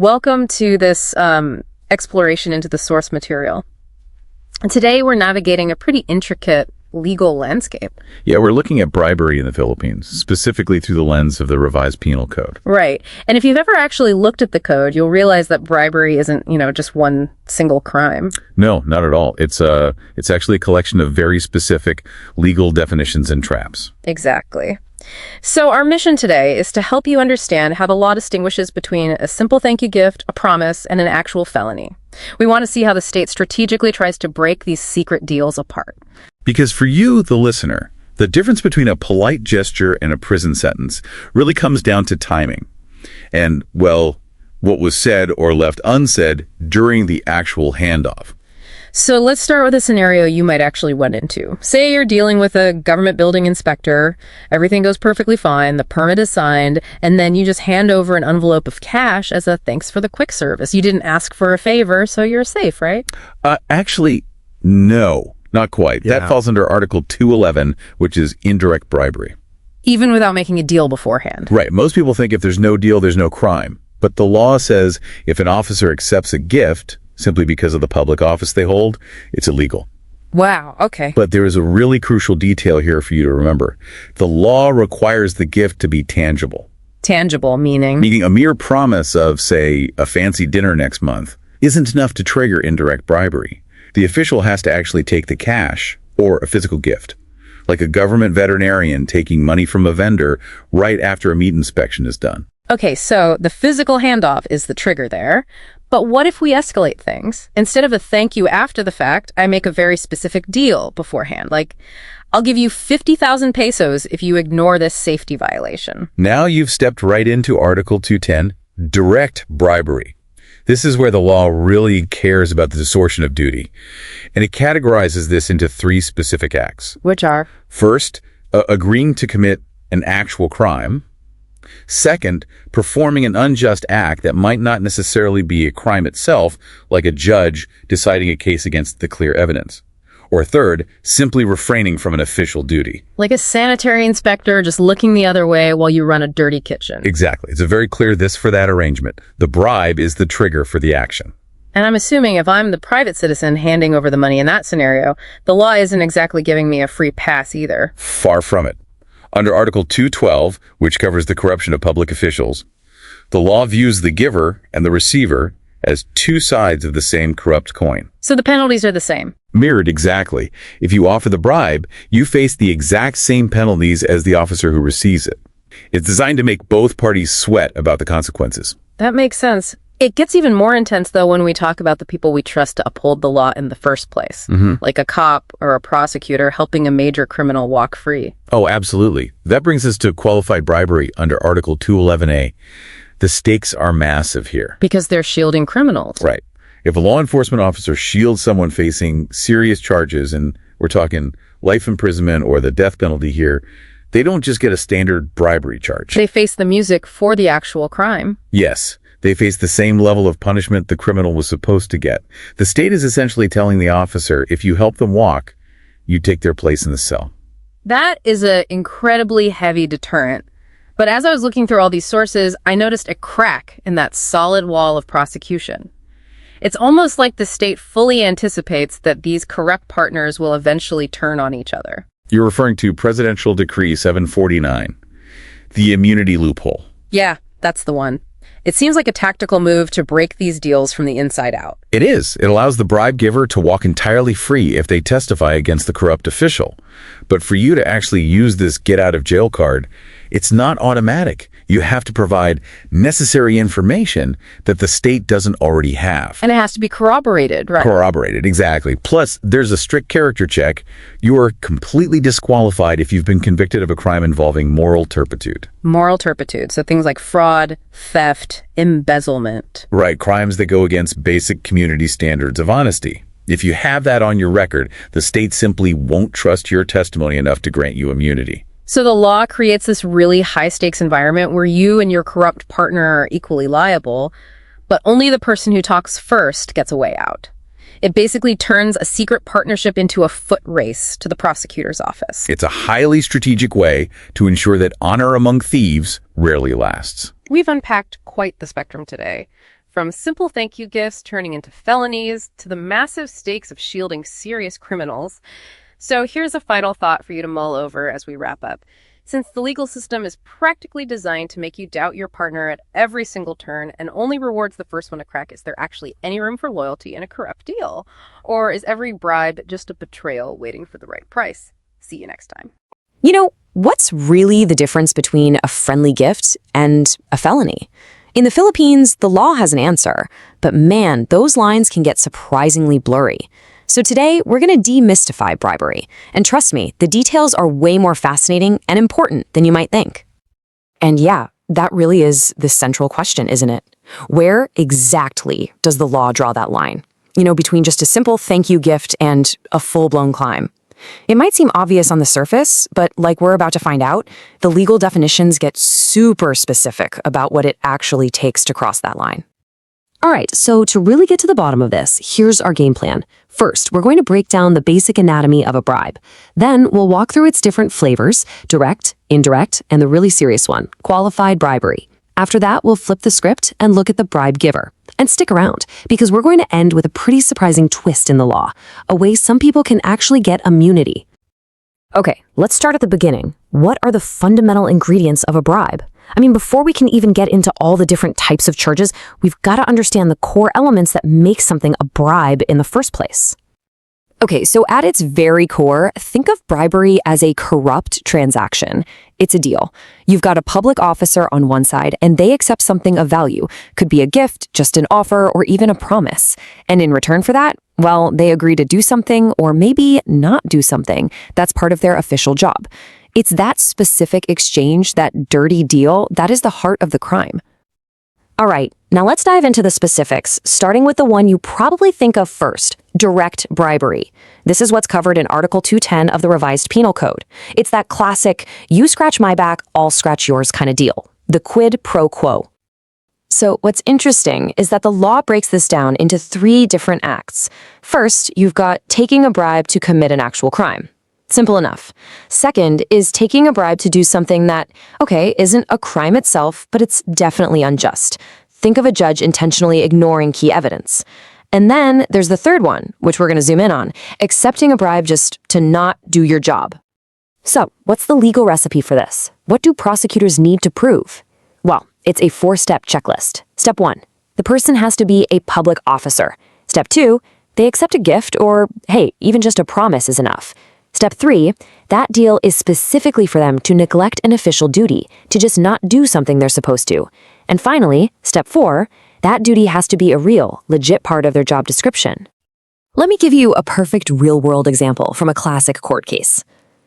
Welcome to this exploration into the source material. And today we're navigating a pretty intricate legal landscape. Yeah, we're looking at bribery in the Philippines, specifically through the lens of the Revised Penal Code. Right. And if you've ever actually looked at the code, you'll realize that bribery isn't, just one single crime. No, not at all. It's actually a collection of very specific legal definitions and traps. Exactly. So our mission today is to help you understand how the law distinguishes between a simple thank you gift, a promise, and an actual felony. We want to see how the state strategically tries to break these secret deals apart. Because for you, the listener, the difference between a polite gesture and a prison sentence really comes down to timing. And, well, what was said or left unsaid during the actual handoff. So let's start with a scenario you might actually run into. Say you're dealing with a government building inspector, everything goes perfectly fine, the permit is signed, and then you just hand over an envelope of cash as a thanks for the quick service. You didn't ask for a favor, so you're safe, right? Actually, no, not quite. Yeah. That falls under Article 211, which is indirect bribery. Even without making a deal beforehand. Right. Most people think if there's no deal, there's no crime. But the law says if an officer accepts a gift simply because of the public office they hold, it's illegal. Wow, okay. But there is a really crucial detail here for you to remember. The law requires the gift to be tangible. Tangible, meaning? Meaning a mere promise of, say, a fancy dinner next month isn't enough to trigger indirect bribery. The official has to actually take the cash or a physical gift, like a government veterinarian taking money from a vendor right after a meat inspection is done. Okay, so the physical handoff is the trigger there. But what if we escalate things? Instead of a thank you after the fact, I make a very specific deal beforehand. Like, I'll give you 50,000 pesos if you ignore this safety violation. Now you've stepped right into Article 210, direct bribery. This is where the law really cares about the distortion of duty. And it categorizes this into three specific acts. Which are? First, agreeing to commit an actual crime. Second, performing an unjust act that might not necessarily be a crime itself, like a judge deciding a case against the clear evidence. Or third, simply refraining from an official duty. Like a sanitary inspector just looking the other way while you run a dirty kitchen. Exactly. It's a very clear this for that arrangement. The bribe is the trigger for the action. And I'm assuming if I'm the private citizen handing over the money in that scenario, the law isn't exactly giving me a free pass either. Far from it. Under Article 212, which covers the corruption of public officials, the law views the giver and the receiver as two sides of the same corrupt coin. So the penalties are the same. Mirrored exactly. If you offer the bribe, you face the exact same penalties as the officer who receives it. It's designed to make both parties sweat about the consequences. That makes sense. It gets even more intense, though, when we talk about the people we trust to uphold the law in the first place, like a cop or a prosecutor helping a major criminal walk free. Oh, absolutely. That brings us to qualified bribery under Article 211A. The stakes are massive here. Because they're shielding criminals. Right. If a law enforcement officer shields someone facing serious charges, and we're talking life imprisonment or the death penalty here, they don't just get a standard bribery charge. They face the music for the actual crime. Yes. They face the same level of punishment the criminal was supposed to get. The state is essentially telling the officer, if you help them walk, you take their place in the cell. That is an incredibly heavy deterrent. But as I was looking through all these sources, I noticed a crack in that solid wall of prosecution. It's almost like the state fully anticipates that these corrupt partners will eventually turn on each other. You're referring to Presidential Decree 749, the immunity loophole. Yeah, that's the one. It seems like a tactical move to break these deals from the inside out. It is. It allows the bribe giver to walk entirely free if they testify against the corrupt official. But for you to actually use this get-out-of-jail card, it's not automatic. You have to provide necessary information that the state doesn't already have. And it has to be corroborated, right? Corroborated, exactly. Plus, there's a strict character check. You are completely disqualified if you've been convicted of a crime involving moral turpitude. Moral turpitude, so things like fraud, theft, embezzlement. Right, crimes that go against basic community standards of honesty. If you have that on your record, the state simply won't trust your testimony enough to grant you immunity. So the law creates this really high-stakes environment where you and your corrupt partner are equally liable, but only the person who talks first gets a way out. It basically turns a secret partnership into a foot race to the prosecutor's office. It's a highly strategic way to ensure that honor among thieves rarely lasts. We've unpacked quite the spectrum today. from simple thank you gifts turning into felonies to the massive stakes of shielding serious criminals. So here's a final thought for you to mull over as we wrap up. Since the legal system is practically designed to make you doubt your partner at every single turn and only rewards the first one to crack, is there actually any room for loyalty in a corrupt deal? Or is every bribe just a betrayal waiting for the right price? See you next time. You know, what's really the difference between a friendly gift and a felony? In the Philippines, the law has an answer, but man, those lines can get surprisingly blurry. So today, we're going to demystify bribery. And trust me, the details are way more fascinating and important than you might think. And yeah, that really is the central question, isn't it? Where exactly does the law draw that line? You know, between just a simple thank you gift and a full-blown crime. It might seem obvious on the surface, but like we're about to find out, the legal definitions get super specific about what it actually takes to cross that line. All right, so to really get to the bottom of this, here's our game plan. First, we're going to break down the basic anatomy of a bribe. Then we'll walk through its different flavors, direct, indirect, and the really serious one, qualified bribery. After that, we'll flip the script and look at the bribe giver. And stick around, because we're going to end with a pretty surprising twist in the law, a way some people can actually get immunity. Okay, let's start at the beginning. What are the fundamental ingredients of a bribe? I mean, before we can even get into all the different types of charges, we've got to understand the core elements that make something a bribe in the first place. Okay, so at its very core, think of bribery as a corrupt transaction. It's a deal. You've got a public officer on one side, and they accept something of value. Could be a gift, just an offer, or even a promise. And in return for that, well, they agree to do something, or maybe not do something. That's part of their official job. It's that specific exchange, that dirty deal, that is the heart of the crime. All right, now let's dive into the specifics, starting with the one you probably think of first, direct bribery. This is what's covered in Article 210 of the Revised Penal Code. It's that classic, you scratch my back, I'll scratch yours kind of deal, the quid pro quo. So what's interesting is that the law breaks this down into 3 different acts. First, you've got taking a bribe to commit an actual crime. Simple enough. Second is taking a bribe to do something that, okay, isn't a crime itself, but it's definitely unjust. Think of a judge intentionally ignoring key evidence. And then there's the third one, which we're going to zoom in on, accepting a bribe just to not do your job. So, what's the legal recipe for this? What do prosecutors need to prove? Well, it's a 4-step checklist. Step 1, the person has to be a public officer. Step 2, they accept a gift or, hey, even just a promise is enough. Step 3, that deal is specifically for them to neglect an official duty, to just not do something they're supposed to. And finally, step 4, that duty has to be a real, legit part of their job description. Let me give you a perfect real-world example from a classic court case.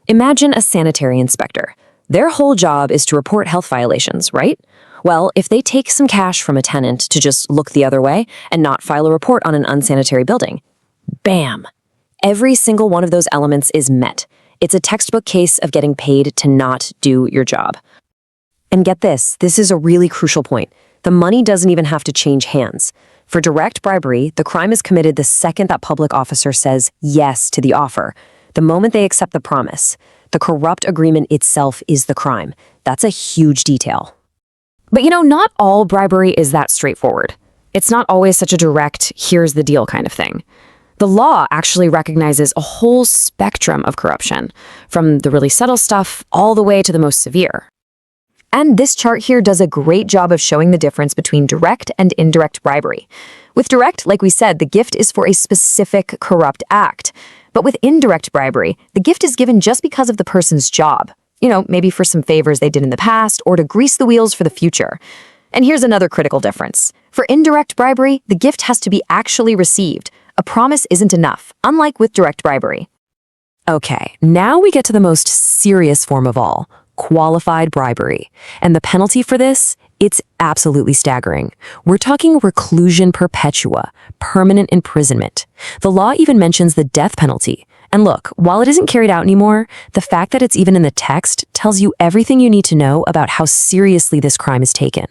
Imagine a sanitary inspector. Their whole job is to report health violations, right? Well, if they take some cash from a tenant to just look the other way and not file a report on an unsanitary building, bam! Every single one of those elements is met. It's a textbook case of getting paid to not do your job. And get this is a really crucial point. The money doesn't even have to change hands. For direct bribery, the crime is committed the second that public officer says yes to the offer, the moment they accept the promise. The corrupt agreement itself is the crime. That's a huge detail. But you know, not all bribery is that straightforward. It's not always such a direct, here's the deal kind of thing. The law actually recognizes a whole spectrum of corruption, from the really subtle stuff all the way to the most severe. And this chart here does a great job of showing the difference between direct and indirect bribery. With direct, like we said, the gift is for a specific corrupt act. But with indirect bribery, the gift is given just because of the person's job. You know, maybe for some favors they did in the past or to grease the wheels for the future. And here's another critical difference. For indirect bribery, the gift has to be actually received. A promise isn't enough, unlike with direct bribery. Okay, now we get to the most serious form of all, qualified bribery. And the penalty for this, it's absolutely staggering. We're talking reclusion perpetua, permanent imprisonment. The law even mentions the death penalty. And look, while it isn't carried out anymore, the fact that it's even in the text tells you everything you need to know about how seriously this crime is taken.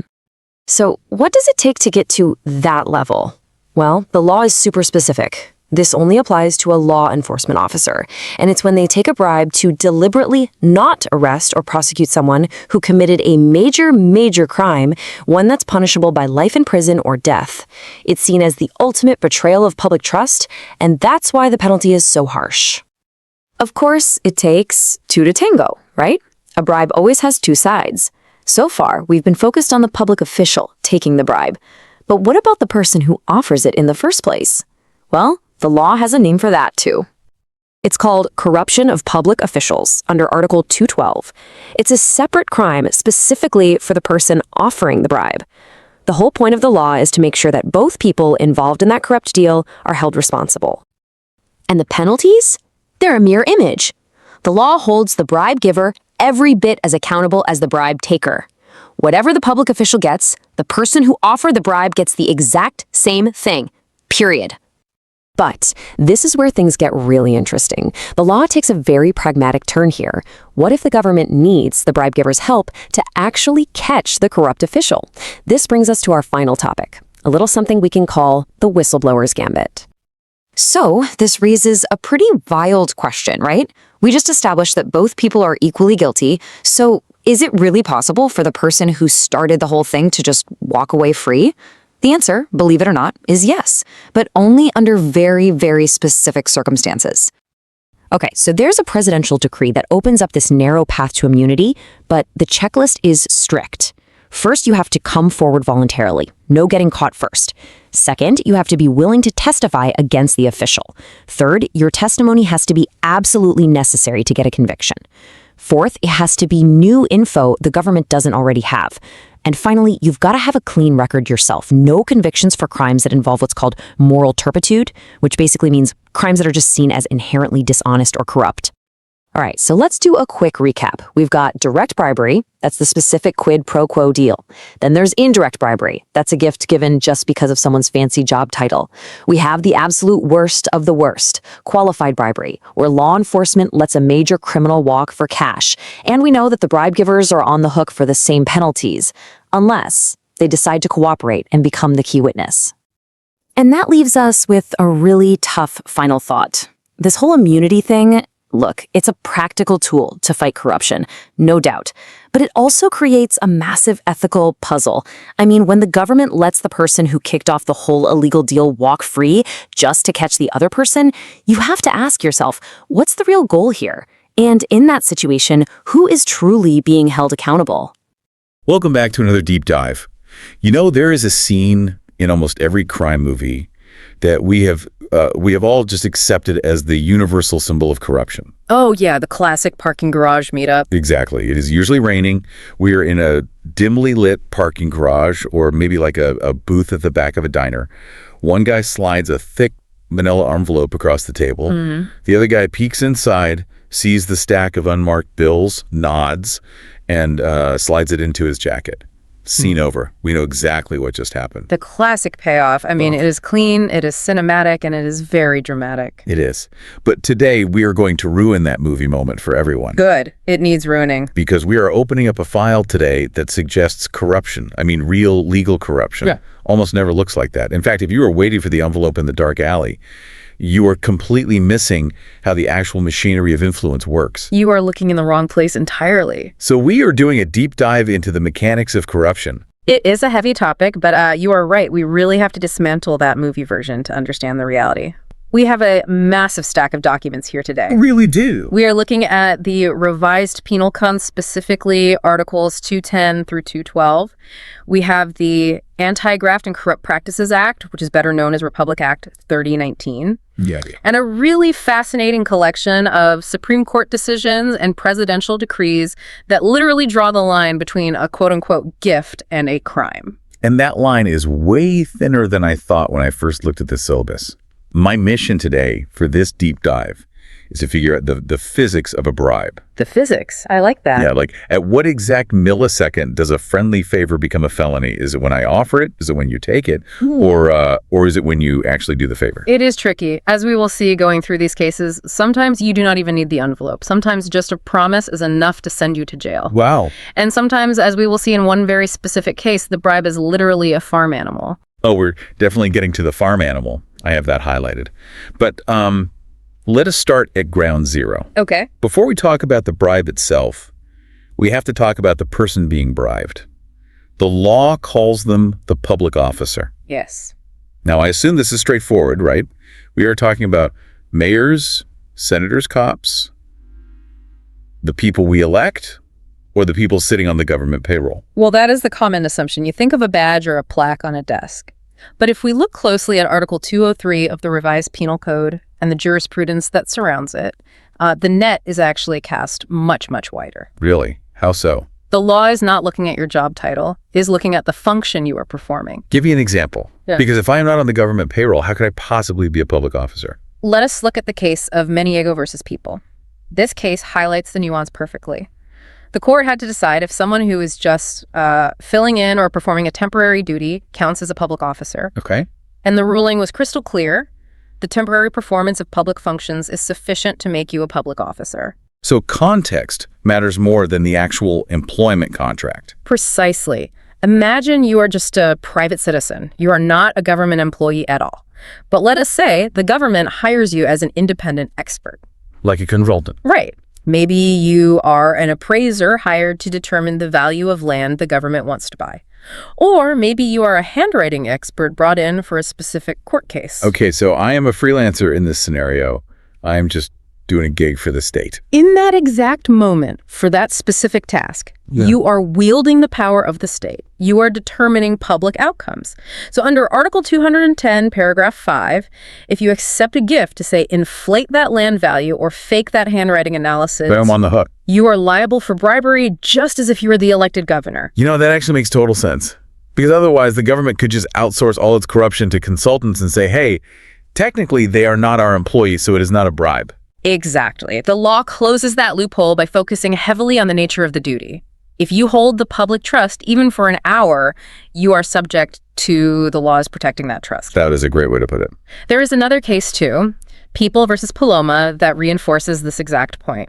So what does it take to get to that level? Well, the law is super specific. This only applies to a law enforcement officer, and it's when they take a bribe to deliberately not arrest or prosecute someone who committed a major crime, one that's punishable by life in prison or death. It's seen as the ultimate betrayal of public trust, and that's why the penalty is so harsh. Of course, it takes two to tango, right? A bribe always has two sides. So far, we've been focused on the public official taking the bribe. But what about the person who offers it in the first place? Well, the law has a name for that, too. It's called corruption of public officials under Article 212. It's a separate crime specifically for the person offering the bribe. The whole point of the law is to make sure that both people involved in that corrupt deal are held responsible. And the penalties? They're a mirror image. The law holds the bribe giver every bit as accountable as the bribe taker. Whatever the public official gets, the person who offered the bribe gets the exact same thing. Period. But this is where things get really interesting. The law takes a very pragmatic turn here. What if the government needs the bribe giver's help to actually catch the corrupt official? This brings us to our final topic, a little something we can call the whistleblower's gambit. So this raises a pretty wild question, right? We just established that both people are equally guilty, so is it really possible for the person who started the whole thing to just walk away free? The answer, believe it or not, is yes, but only under very specific circumstances. Okay, so there's a presidential decree that opens up this narrow path to immunity, but the checklist is strict. First, you have to come forward voluntarily. No getting caught first. Second, you have to be willing to testify against the official. Third, your testimony has to be absolutely necessary to get a conviction. Fourth, it has to be new info the government doesn't already have. And finally, you've got to have a clean record yourself. No convictions for crimes that involve what's called moral turpitude, which basically means crimes that are just seen as inherently dishonest or corrupt. All right, so let's do a quick recap. We've got direct bribery, that's the specific quid pro quo deal. Then there's indirect bribery, that's a gift given just because of someone's fancy job title. We have the absolute worst of the worst, qualified bribery, where law enforcement lets a major criminal walk for cash. And we know that the bribe givers are on the hook for the same penalties, unless they decide to cooperate and become the key witness. And that leaves us with a really tough final thought. This whole immunity thing, look, it's a practical tool to fight corruption, no doubt. But it also creates a massive ethical puzzle. I mean, when the government lets the person who kicked off the whole illegal deal walk free just to catch the other person, you have to ask yourself, what's the real goal here? And in that situation, who is truly being held accountable? Welcome back to another deep dive. You know, there is a scene in almost every crime movie that we have all just accepted as the universal symbol of corruption. Oh, yeah, the classic parking garage meetup. Exactly. It is usually raining. We are in a dimly lit parking garage or maybe like a booth at the back of a diner. One guy slides a thick manila envelope across the table. The other guy peeks inside, sees the stack of unmarked bills, nods, and slides it into his jacket. Scene over. We know exactly what just happened. The classic payoff. I mean, it is clean, it is cinematic, and it is very dramatic. It is. But today, we are going to ruin that movie moment for everyone. Good. It needs ruining. Because we are opening up a file today that suggests corruption. I mean, real legal corruption. Yeah. Almost never looks like that. In fact, if you were waiting for the envelope in the dark alley, you are completely missing how the actual machinery of influence works. You are looking in the wrong place entirely. So we are doing a deep dive into the mechanics of corruption. It is a heavy topic, but you are right. We really have to dismantle that movie version to understand the reality. We have a massive stack of documents here today. We really do. We are looking at the Revised Penal Code, specifically Articles 210 through 212. We have the Anti-Graft and Corrupt Practices Act, which is better known as Republic Act 3019. Yeah. And a really fascinating collection of Supreme Court decisions and presidential decrees that literally draw the line between a quote-unquote gift and a crime. And that line is way thinner than I thought when I first looked at the syllabus. My mission today for this deep dive is to figure out the physics of a bribe. The physics. I like that. Yeah, like at what exact millisecond does a friendly favor become a felony? Is it when I offer it? Is it when you take it? Or is it when you actually do the favor? It is tricky. As we will see going through these cases, sometimes you do not even need the envelope. Sometimes just a promise is enough to send you to jail. Wow. And sometimes, as we will see in one very specific case, the bribe is literally a farm animal. Oh, we're definitely getting to the farm animal. I have that highlighted. But let us start at ground zero. Okay. Before we talk about the bribe itself, we have to talk about the person being bribed. The law calls them the public officer. Yes. Now, I assume this is straightforward, right? We are talking about mayors, senators, cops, the people we elect, or the people sitting on the government payroll. Well, that is the common assumption. You think of a badge or a plaque on a desk. But if we look closely at Article 203 of the Revised Penal Code and the jurisprudence that surrounds it, the net is actually cast much, much wider. Really? How so? The law is not looking at your job title, it is looking at the function you are performing. Give me an example. Yeah. Because if I am not on the government payroll, how could I possibly be a public officer? Let us look at the case of Maniego versus People. This case highlights the nuance perfectly. The court had to decide if someone who is just filling in or performing a temporary duty counts as a public officer. Okay. And the ruling was crystal clear. The temporary performance of public functions is sufficient to make you a public officer. So context matters more than the actual employment contract. Precisely. Imagine you are just a private citizen. You are not a government employee at all. But let us say the government hires you as an independent expert. Like a consultant. Right. Maybe you are an appraiser hired to determine the value of land the government wants to buy. Or maybe you are a handwriting expert brought in for a specific court case. Okay, so I am a freelancer in this scenario. I am just doing a gig for the state. In that exact moment, for that specific task, you are wielding the power of the state. You are determining public outcomes. So under Article 210, paragraph 5, if you accept a gift to, say, inflate that land value or fake that handwriting analysis, But I'm on the hook. you are liable for bribery just as if you were the elected governor. You know, that actually makes total sense. Because otherwise, the government could just outsource all its corruption to consultants and say, hey, technically they are not our employees, so it is not a bribe. Exactly. The law closes that loophole by focusing heavily on the nature of the duty. If you hold the public trust, even for an hour, you are subject to the laws protecting that trust. That is a great way to put it. There is another case, too, People versus Paloma, that reinforces this exact point.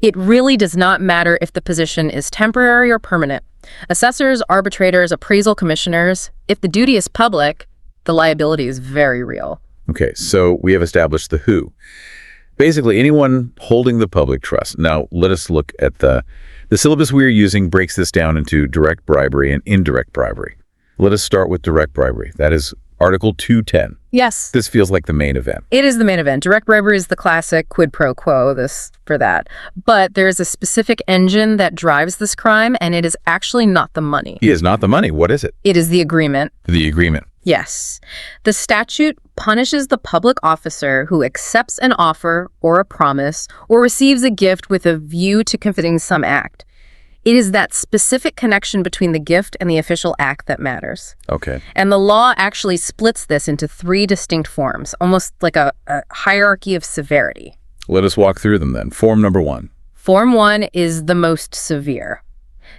It really does not matter if the position is temporary or permanent. Assessors, arbitrators, appraisal commissioners, if the duty is public, the liability is very real. Okay, so we have established the who. Basically, anyone holding the public trust. Now, let us look at the syllabus we are using breaks this down into direct bribery and indirect bribery. Let us start with direct bribery. That is Article 210. Yes. This feels like the main event. It is the main event. Direct bribery is the classic quid pro quo, this for that. But there is a specific engine that drives this crime, and it is actually not the money. It is not the money. What is it? It is the agreement. The agreement. Yes. The statute punishes the public officer who accepts an offer or a promise or receives a gift with a view to committing some act. It is that specific connection between the gift and the official act that matters. Okay. And the law actually splits this into 3 distinct forms, almost like a hierarchy of severity. Let us walk through them then. Form number 1. Form 1 is the most severe.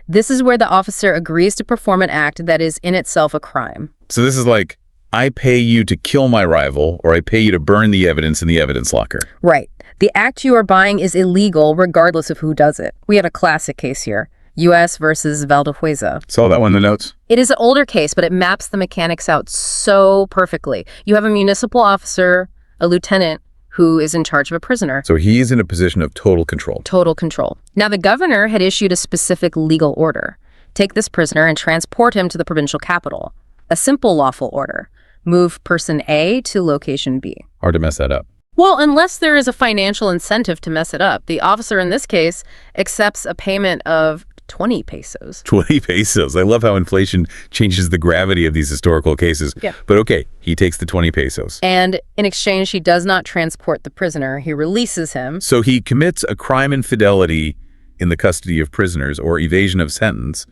This is where the officer agrees to perform an act that is in itself a crime. So this is like, I pay you to kill my rival, or I pay you to burn the evidence in the evidence locker. Right. The act you are buying is illegal regardless of who does it. We had a classic case here, U.S. versus Valdehueza. Saw that one in the notes. It is an older case, but it maps the mechanics out so perfectly. You have a municipal officer, a lieutenant, who is in charge of a prisoner. So he's in a position of total control. Total control. Now, the governor had issued a specific legal order. Take this prisoner and transport him to the provincial capital. A simple lawful order. Move person A to location B. Hard to mess that up. Well, unless there is a financial incentive to mess it up. The officer in this case accepts a payment of 20 pesos. 20 pesos. I love how inflation changes the gravity of these historical cases. Yeah. But okay, he takes the 20 pesos. And in exchange, he does not transport the prisoner. He releases him. So he commits a crime infidelity in the custody of prisoners or evasion of sentence,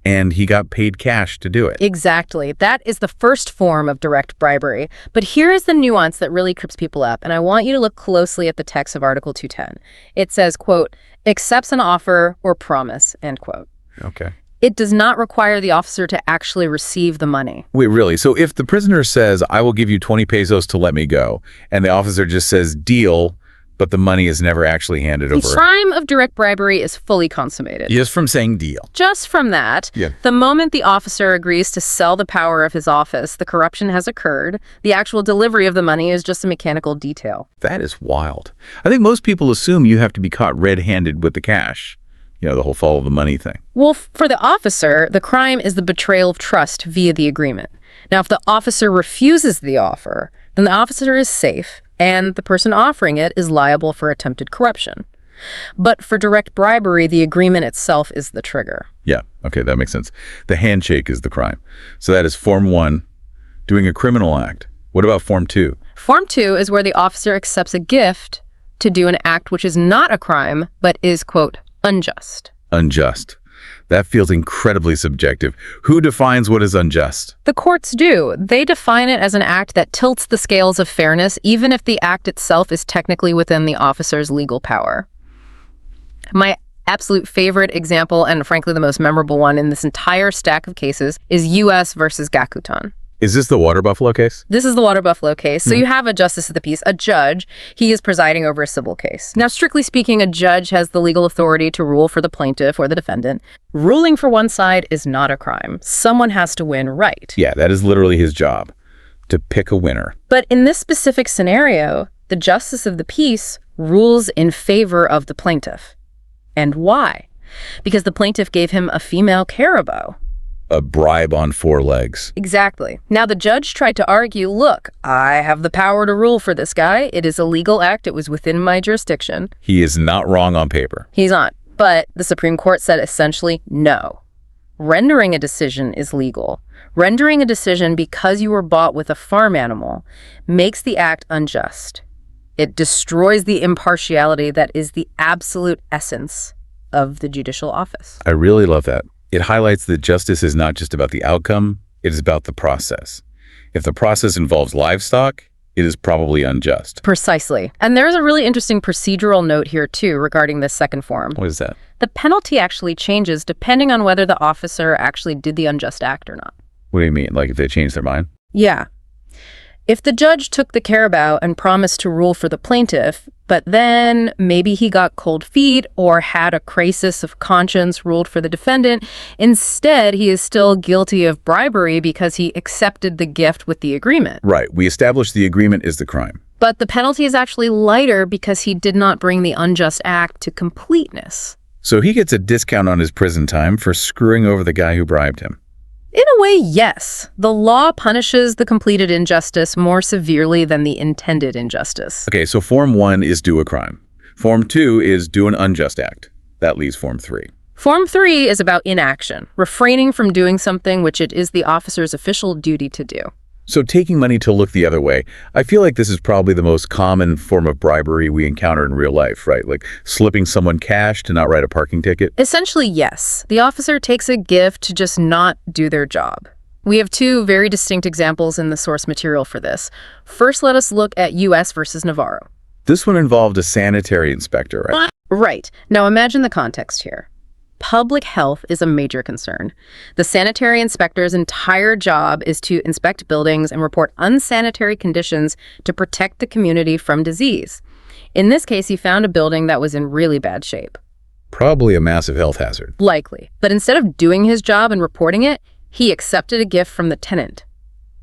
and he got paid cash to do it. Exactly. That is the first form of direct bribery. But here is the nuance that really trips people up, and I want you to look closely at the text of Article 210. It says, quote, accepts an offer or promise, end quote. Okay. It does not require the officer to actually receive the money. Wait, really? So if the prisoner says, I will give you 20 pesos to let me go, and the officer just says, deal, but the money is never actually handed The over. crime of direct bribery is fully consummated. Just from saying deal. Just from that, the moment the officer agrees to sell the power of his office, the corruption has occurred. The actual delivery of the money is just a mechanical detail. That is wild. I think most people assume you have to be caught red-handed with the cash. You know, the whole follow the money thing. Well, for the officer, the crime is the betrayal of trust via the agreement. Now, if the officer refuses the offer, then the officer is safe, and the person offering it is liable for attempted corruption. But for direct bribery, the agreement itself is the trigger. Yeah, okay, that makes sense. The handshake is the crime. So that is Form 1, doing a criminal act. What about Form 2? Form 2 is where the officer accepts a gift to do an act which is not a crime, but is, quote, unjust. Unjust. That feels incredibly subjective. Who defines what is unjust? The courts do. They define it as an act that tilts the scales of fairness, even if the act itself is technically within the officer's legal power. My absolute favorite example, and frankly the most memorable one in this entire stack of cases, is U.S. versus Gakutan. Is this the water buffalo case? This is the water buffalo case. So you have a justice of the peace, a judge. He is presiding over a civil case. Now, strictly speaking, a judge has the legal authority to rule for the plaintiff or the defendant. Ruling for one side is not a crime. Someone has to win, right? Yeah, that is literally his job, to pick a winner. But in this specific scenario, the justice of the peace rules in favor of the plaintiff. And why? Because the plaintiff gave him a female caribou. A bribe on 4 legs. Exactly. Now, the judge tried to argue, look, I have the power to rule for this guy. It is a legal act. It was within my jurisdiction. He is not wrong on paper. He's not. But the Supreme Court said essentially, no. Rendering a decision is legal. Rendering a decision because you were bought with a farm animal makes the act unjust. It destroys the impartiality that is the absolute essence of the judicial office. I really love that. It highlights that justice is not just about the outcome, it is about the process. If the process involves livestock, it is probably unjust. Precisely. And there's a really interesting procedural note here, too, regarding this second form. What is that? The penalty actually changes depending on whether the officer actually did the unjust act or not. What do you mean? Like if they change their mind? Yeah. If the judge took the caribou and promised to rule for the plaintiff, but then maybe he got cold feet or had a crisis of conscience, ruled for the defendant, instead he is still guilty of bribery because he accepted the gift with the agreement. Right. We established the agreement is the crime. But the penalty is actually lighter because he did not bring the unjust act to completeness. So he gets a discount on his prison time for screwing over the guy who bribed him. In a way, yes. The law punishes the completed injustice more severely than the intended injustice. Okay, so Form 1 is do a crime. Form 2 is do an unjust act. That leaves Form 3. Form 3 is about inaction, refraining from doing something which it is the officer's official duty to do. So taking money to look the other way, I feel like this is probably the most common form of bribery we encounter in real life, right? Like slipping someone cash to not write a parking ticket. Essentially, yes. The officer takes a gift to just not do their job. We have 2 very distinct examples in the source material for this. First, let us look at U.S. versus Navarro. This one involved a sanitary inspector, right? Right. Now imagine the context here. Public health is a major concern. The sanitary inspector's entire job is to inspect buildings and report unsanitary conditions to protect the community from disease. In this case, he found a building that was in really bad shape. Probably a massive health hazard. Likely. But instead of doing his job and reporting it, he accepted a gift from the tenant.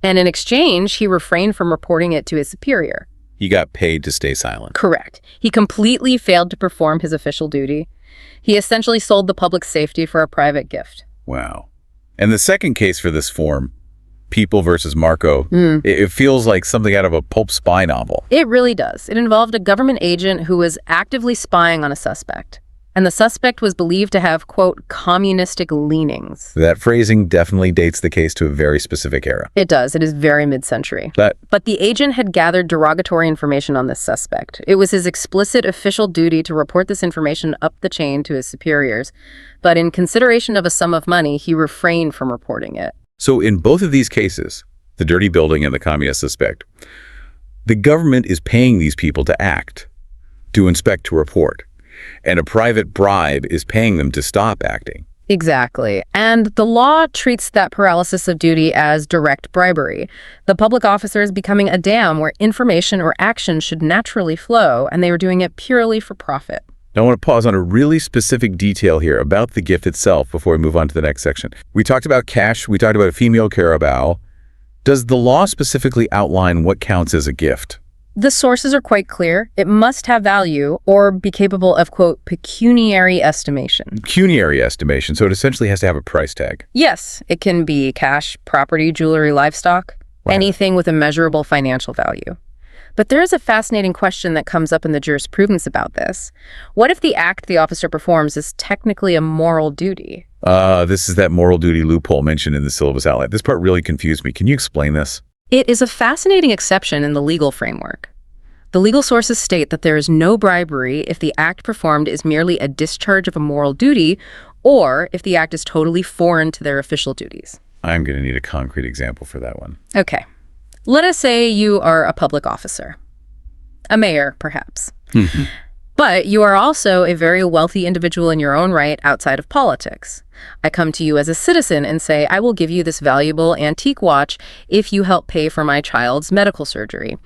And in exchange, he refrained from reporting it to his superior. He got paid to stay silent. Correct. He completely failed to perform his official duty. He essentially sold the public safety for a private gift. Wow. And the second case for this form, People versus Marco, it feels like something out of a pulp spy novel. It really does. It involved a government agent who was actively spying on a suspect. And the suspect was believed to have, quote, communistic leanings. That phrasing definitely dates the case to a very specific era. It does. It is very mid-century. But the agent had gathered derogatory information on this suspect. It was his explicit official duty to report this information up the chain to his superiors. But in consideration of a sum of money, he refrained from reporting it. So in both of these cases, the dirty building and the communist suspect, the government is paying these people to act, to inspect, to report. And a private bribe is paying them to stop acting. Exactly. And the law treats that paralysis of duty as direct bribery. The public officer is becoming a dam where information or action should naturally flow, and they were doing it purely for profit. Now, I want to pause on a really specific detail here about the gift itself before we move on to the next section. We talked about cash. We talked about a female carabao. Does the law specifically outline what counts as a gift? The sources are quite clear. It must have value or be capable of, quote, pecuniary estimation. Pecuniary estimation, so it essentially has to have a price tag. Yes, it can be cash, property, jewelry, livestock, anything with a measurable financial value. But there is a fascinating question that comes up in the jurisprudence about this. What if the act the officer performs is technically a moral duty? This is that moral duty loophole mentioned in the syllabus outline. This part really confused me. Can you explain this? It is a fascinating exception in the legal framework. The legal sources state that there is no bribery if the act performed is merely a discharge of a moral duty or if the act is totally foreign to their official duties. I'm going to need a concrete example for that one. Okay. Let us say you are a public officer. A mayor, perhaps. But you are also a very wealthy individual in your own right outside of politics. I come to you as a citizen and say, I will give you this valuable antique watch if you help pay for my child's medical surgery.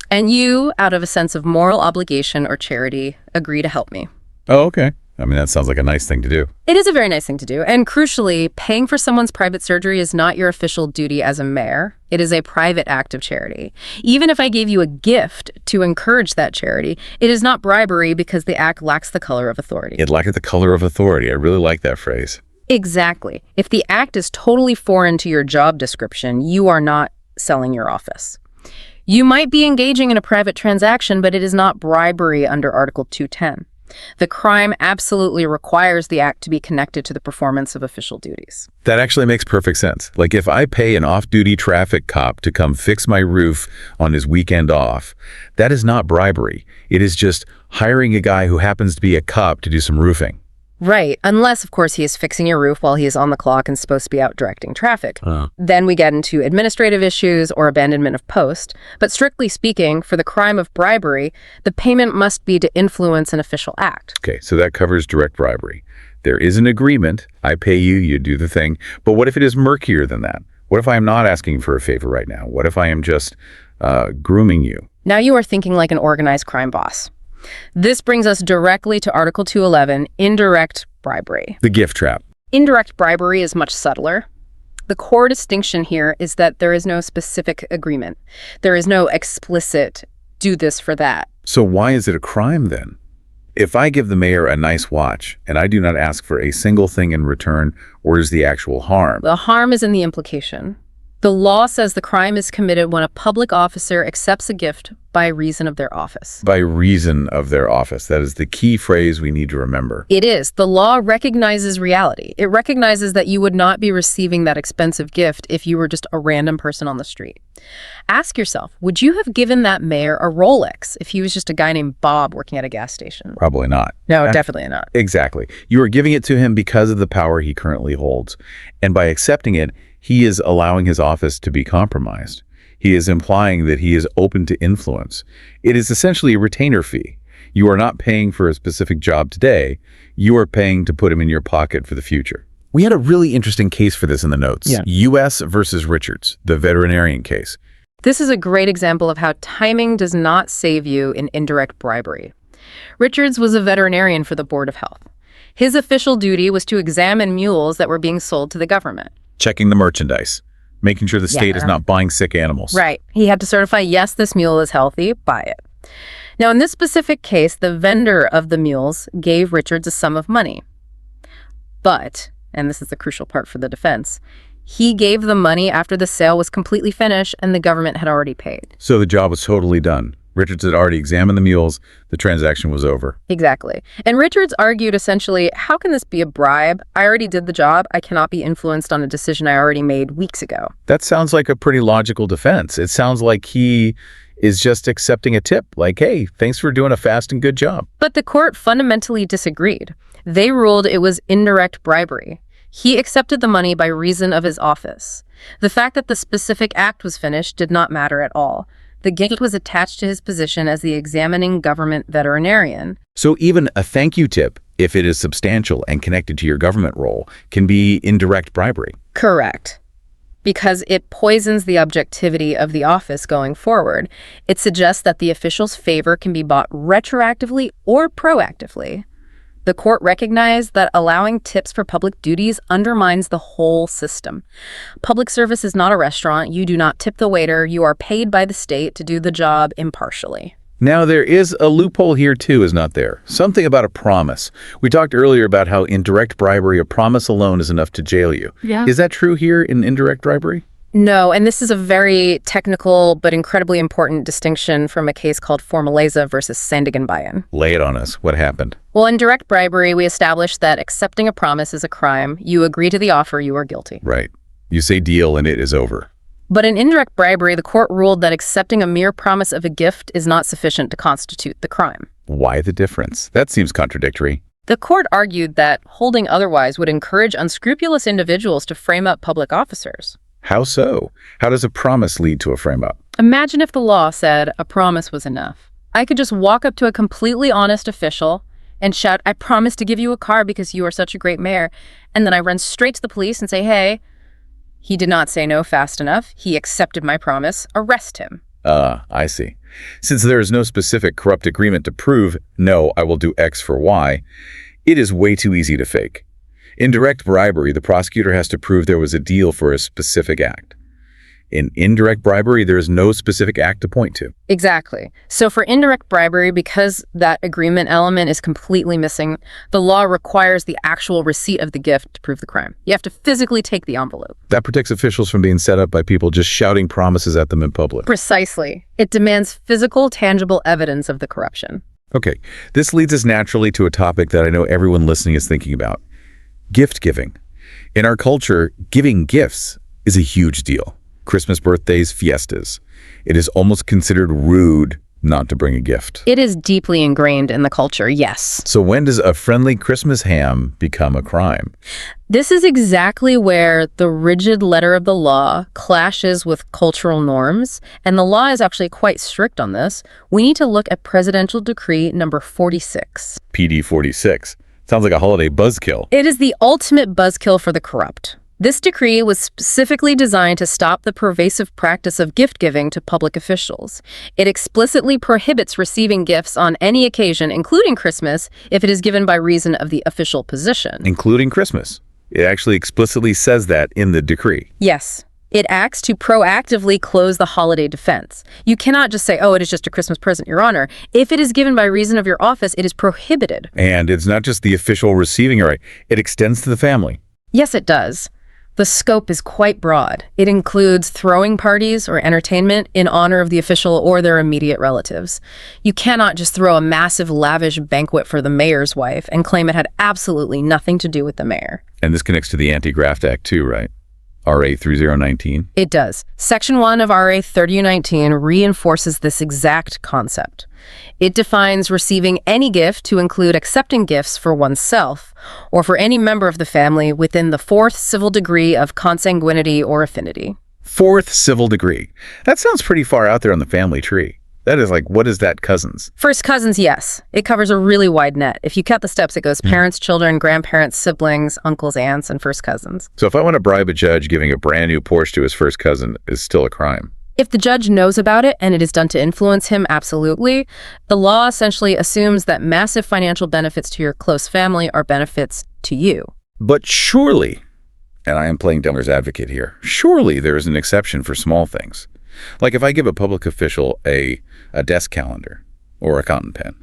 And you, out of a sense of moral obligation or charity, agree to help me. Oh, okay. I mean, that sounds like a nice thing to do. It is a very nice thing to do. And crucially, paying for someone's private surgery is not your official duty as a mayor. It is a private act of charity. Even if I gave you a gift to encourage that charity, it is not bribery because the act lacks the color of authority. It lacked the color of authority. I really like that phrase. Exactly. If the act is totally foreign to your job description, you are not selling your office. You might be engaging in a private transaction, but it is not bribery under Article 210. The crime absolutely requires the act to be connected to the performance of official duties. That actually makes perfect sense. Like if I pay an off-duty traffic cop to come fix my roof on his weekend off, that is not bribery. It is just hiring a guy who happens to be a cop to do some roofing. Right, unless, of course, he is fixing your roof while he is on the clock and supposed to be out directing traffic. Then we get into administrative issues or abandonment of post. But strictly speaking, for the crime of bribery, the payment must be to influence an official act. Okay, so that covers direct bribery. There is an agreement. I pay you, you do the thing. But what if it is murkier than that? What if I am not asking for a favor right now? What if I am just grooming you? Now you are thinking like an organized crime boss. This brings us directly to Article 211, indirect bribery. The gift trap. Indirect bribery is much subtler. The core distinction here is that there is no specific agreement. There is no explicit do this for that. So why is it a crime then? If I give the mayor a nice watch and I do not ask for a single thing in return, where is the actual harm? The harm is in the implication. The law says the crime is committed when a public officer accepts a gift by reason of their office. By reason of their office. That is the key phrase we need to remember. It is. The law recognizes reality. It recognizes that you would not be receiving that expensive gift if you were just a random person on the street. Ask yourself, would you have given that mayor a Rolex if he was just a guy named Bob working at a gas station? Probably not. No, definitely not. Exactly. You are giving it to him because of the power he currently holds. And by accepting it, he is allowing his office to be compromised. He is implying that he is open to influence. It is essentially a retainer fee. You are not paying for a specific job today. You are paying to put him in your pocket for the future. We had a really interesting case for this in the notes. Yeah. U.S. versus Richards, the veterinarian case. This is a great example of how timing does not save you in indirect bribery. Richards was a veterinarian for the Board of Health. His official duty was to examine mules that were being sold to the government. Checking the merchandise, making sure the state is not buying sick animals. Right. He had to certify, yes, this mule is healthy, buy it. Now, in this specific case, the vendor of the mules gave Richards a sum of money. But, and this is the crucial part for the defense, he gave the money after the sale was completely finished and the government had already paid. So the job was totally done. Richards had already examined the mules. The transaction was over. Exactly. And Richards argued essentially, how can this be a bribe? I already did the job. I cannot be influenced on a decision I already made weeks ago. That sounds like a pretty logical defense. It sounds like he is just accepting a tip, like, hey, thanks for doing a fast and good job. But the court fundamentally disagreed. They ruled it was indirect bribery. He accepted the money by reason of his office. The fact that the specific act was finished did not matter at all. The gift was attached to his position as the examining government veterinarian. So even a thank you tip if it is substantial and connected to your government role, can be indirect bribery. Correct. Because it poisons the objectivity of the office going forward. It suggests that the official's favor can be bought retroactively or proactively. The court recognized that allowing tips for public duties undermines the whole system. Public service is not a restaurant. You do not tip the waiter. You are paid by the state to do the job impartially. Now, there is a loophole here, too, is not there? Something about a promise. We talked earlier about how indirect bribery, a promise alone is enough to jail you. Yeah. Is that true here in indirect bribery? No, and this is a very technical but incredibly important distinction from a case called Formaleza versus Sandigan-Bayan. Lay it on us. What happened? Well, in direct bribery, we established that accepting a promise is a crime. You agree to the offer, you are guilty. Right. You say deal and it is over. But in indirect bribery, the court ruled that accepting a mere promise of a gift is not sufficient to constitute the crime. Why the difference? That seems contradictory. The court argued that holding otherwise would encourage unscrupulous individuals to frame up public officers. How so? How does a promise lead to a frame-up? Imagine if the law said a promise was enough. I could just walk up to a completely honest official and shout, "I promise to give you a car because you are such a great mayor," and then I run straight to the police and say, "Hey, he did not say no fast enough. He accepted my promise. Arrest him." I see. Since there is no specific corrupt agreement to prove, no, I will do X for Y, it is way too easy to fake. In direct bribery, the prosecutor has to prove there was a deal for a specific act. In indirect bribery, there is no specific act to point to. Exactly. So for indirect bribery, because that agreement element is completely missing, the law requires the actual receipt of the gift to prove the crime. You have to physically take the envelope. That protects officials from being set up by people just shouting promises at them in public. Precisely. It demands physical, tangible evidence of the corruption. Okay, this leads us naturally to a topic that I know everyone listening is thinking about. Gift giving. In our culture, giving gifts is a huge deal. Christmas, birthdays, fiestas. It is almost considered rude not to bring a gift. It is deeply ingrained in the culture, yes. So when does a friendly Christmas ham become a crime? This is exactly where the rigid letter of the law clashes with cultural norms, and the law is actually quite strict on this. We need to look at Presidential Decree number 46. PD 46. Sounds like a holiday buzzkill. It is the ultimate buzzkill for the corrupt. This decree was specifically designed to stop the pervasive practice of gift-giving to public officials. It explicitly prohibits receiving gifts on any occasion, including Christmas, if it is given by reason of the official position. Including Christmas. It actually explicitly says that in the decree. Yes. It acts to proactively close the holiday defense. You cannot just say, "Oh, it is just a Christmas present, Your Honor." If it is given by reason of your office, it is prohibited. And it's not just the official receiving it, right? It extends to the family. Yes, it does. The scope is quite broad. It includes throwing parties or entertainment in honor of the official or their immediate relatives. You cannot just throw a massive, lavish banquet for the mayor's wife and claim it had absolutely nothing to do with the mayor. And this connects to the Anti-Graft Act too, right? RA 3019. It does. Section 1 of RA 3019 reinforces this exact concept. It defines receiving any gift to include accepting gifts for oneself or for any member of the family within the fourth civil degree of consanguinity or affinity. Fourth civil degree. That sounds pretty far out there on the family tree. That is like, what is that, cousins? First cousins, yes. It covers a really wide net. If you cut the steps, it goes parents, children, grandparents, siblings, uncles, aunts, and first cousins. So if I want to bribe a judge, giving a brand new Porsche to his first cousin is still a crime. If the judge knows about it and it is done to influence him, absolutely. The law essentially assumes that massive financial benefits to your close family are benefits to you. But surely, and I am playing devil's advocate here, surely there is an exception for small things. Like if I give a public official a desk calendar or a fountain pen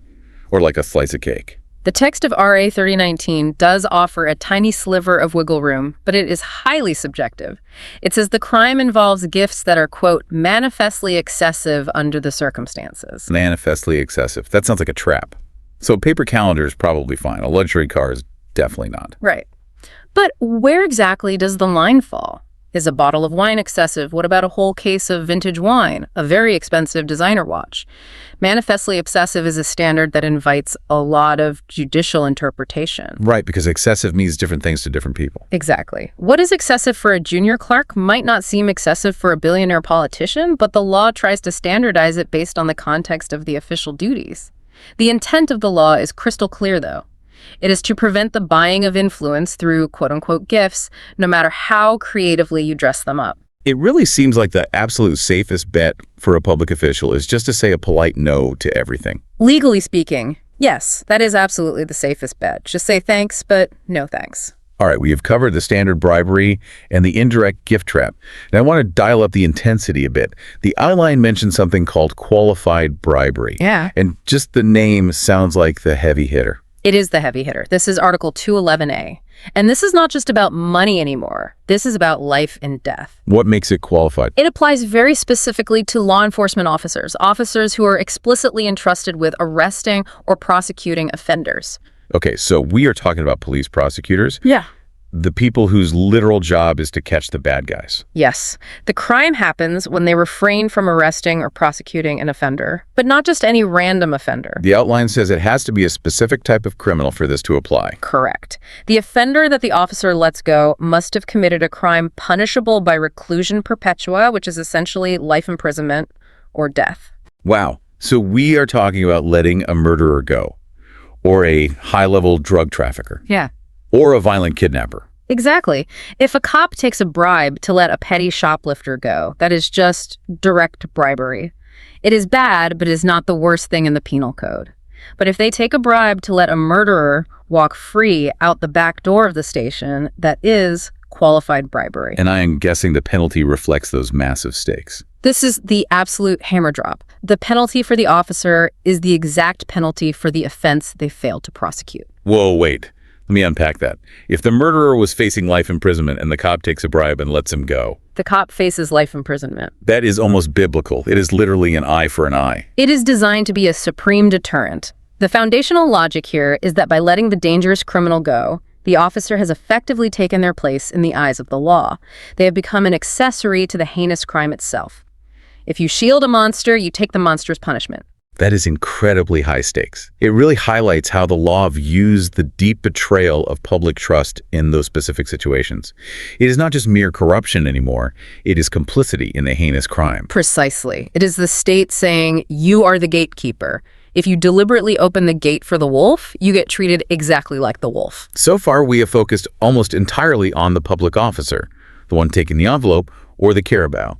or like a slice of cake. The text of RA 3019 does offer a tiny sliver of wiggle room, but it is highly subjective. It says the crime involves gifts that are, quote, manifestly excessive under the circumstances. Manifestly excessive. That sounds like a trap. So a paper calendar is probably fine. A luxury car is definitely not. Right. But where exactly does the line fall? Is a bottle of wine excessive? What about a whole case of vintage wine, a very expensive designer watch? Manifestly excessive is a standard that invites a lot of judicial interpretation. Right, because excessive means different things to different people. Exactly. What is excessive for a junior clerk might not seem excessive for a billionaire politician, but the law tries to standardize it based on the context of the official duties. The intent of the law is crystal clear, though. It is to prevent the buying of influence through quote-unquote gifts, no matter how creatively you dress them up. It really seems like the absolute safest bet for a public official is just to say a polite no to everything. Legally speaking, yes, that is absolutely the safest bet. Just say thanks, but no thanks. All right, we have covered the standard bribery and the indirect gift trap. Now I want to dial up the intensity a bit. The outline mentions something called qualified bribery. Yeah. And just the name sounds like the heavy hitter. It is the heavy hitter. This is Article 211A. And this is not just about money anymore. This is about life and death. What makes it qualified? It applies very specifically to law enforcement officers who are explicitly entrusted with arresting or prosecuting offenders. Okay, so we are talking about police prosecutors. Yeah. The people whose literal job is to catch the bad guys. Yes. The crime happens when they refrain from arresting or prosecuting an offender, but not just any random offender. The outline says it has to be a specific type of criminal for this to apply. Correct. The offender that the officer lets go must have committed a crime punishable by reclusion perpetua, which is essentially life imprisonment or death. Wow. So we are talking about letting a murderer go, or a high-level drug trafficker, Yeah. or a violent kidnapper. Exactly. If a cop takes a bribe to let a petty shoplifter go, that is just direct bribery. It is bad, but is not the worst thing in the penal code. But if they take a bribe to let a murderer walk free out the back door of the station, that is qualified bribery. And I am guessing the penalty reflects those massive stakes. This is the absolute hammer drop. The penalty for the officer is the exact penalty for the offense they failed to prosecute. Whoa, wait. Let me unpack that. If the murderer was facing life imprisonment and the cop takes a bribe and lets him go, The cop faces life imprisonment. that is almost biblical. It is literally an eye for an eye. It is designed to be a supreme deterrent. The foundational logic here is that by letting the dangerous criminal go, the officer has effectively taken their place in the eyes of the law. They have become an accessory to the heinous crime itself. If you shield a monster, you take the monster's punishment. That is incredibly high stakes. It really highlights how the law views the deep betrayal of public trust in those specific situations. It is not just mere corruption anymore. It is complicity in the heinous crime. Precisely. It is the state saying, you are the gatekeeper. If you deliberately open the gate for the wolf, you get treated exactly like the wolf. So far, we have focused almost entirely on the public officer, the one taking the envelope or the carabao.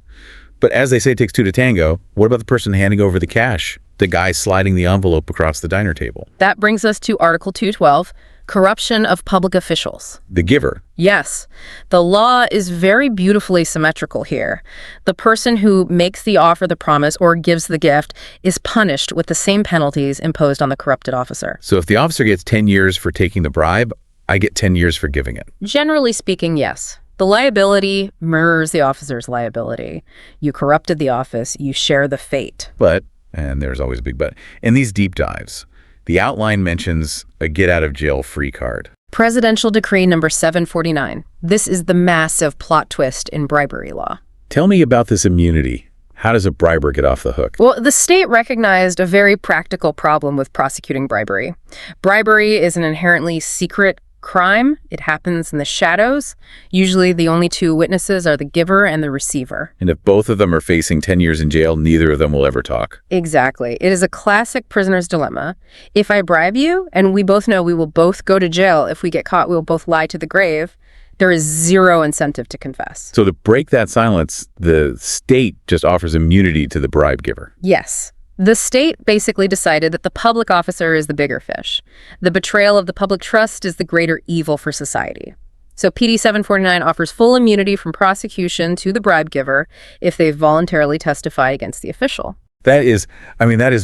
But as they say, it takes two to tango. What about the person handing over the cash? The guy sliding the envelope across the diner table? That brings us to Article 212, corruption of public officials. The giver? Yes, the law is very beautifully symmetrical here. The person who makes the offer, the promise, or gives the gift is punished with the same penalties imposed on the corrupted officer. So if the officer gets 10 years for taking the bribe, I get 10 years for giving it. Generally speaking, yes. The liability mirrors the officer's liability. You corrupted the office, you share the fate. But, and there's always a big but, in these deep dives, the outline mentions a get-out-of-jail-free card. Presidential Decree number 749. This is the massive plot twist in bribery law. Tell me about this immunity. How does a briber get off the hook? Well, the state recognized a very practical problem with prosecuting bribery. Bribery is an inherently secret crime. It happens in the shadows. Usually the only two witnesses are the giver and the receiver. And if both of them are facing 10 years in jail, neither of them will ever talk. Exactly. It is a classic prisoner's dilemma. If I bribe you, and we both know we will both go to jail, if we get caught, we will both lie to the grave, there is zero incentive to confess. So to break that silence, the state just offers immunity to the bribe giver. Yes. The state basically decided that the public officer is the bigger fish. The betrayal of the public trust is the greater evil for society. So PD 749 offers full immunity from prosecution to the bribe giver if they voluntarily testify against the official. That is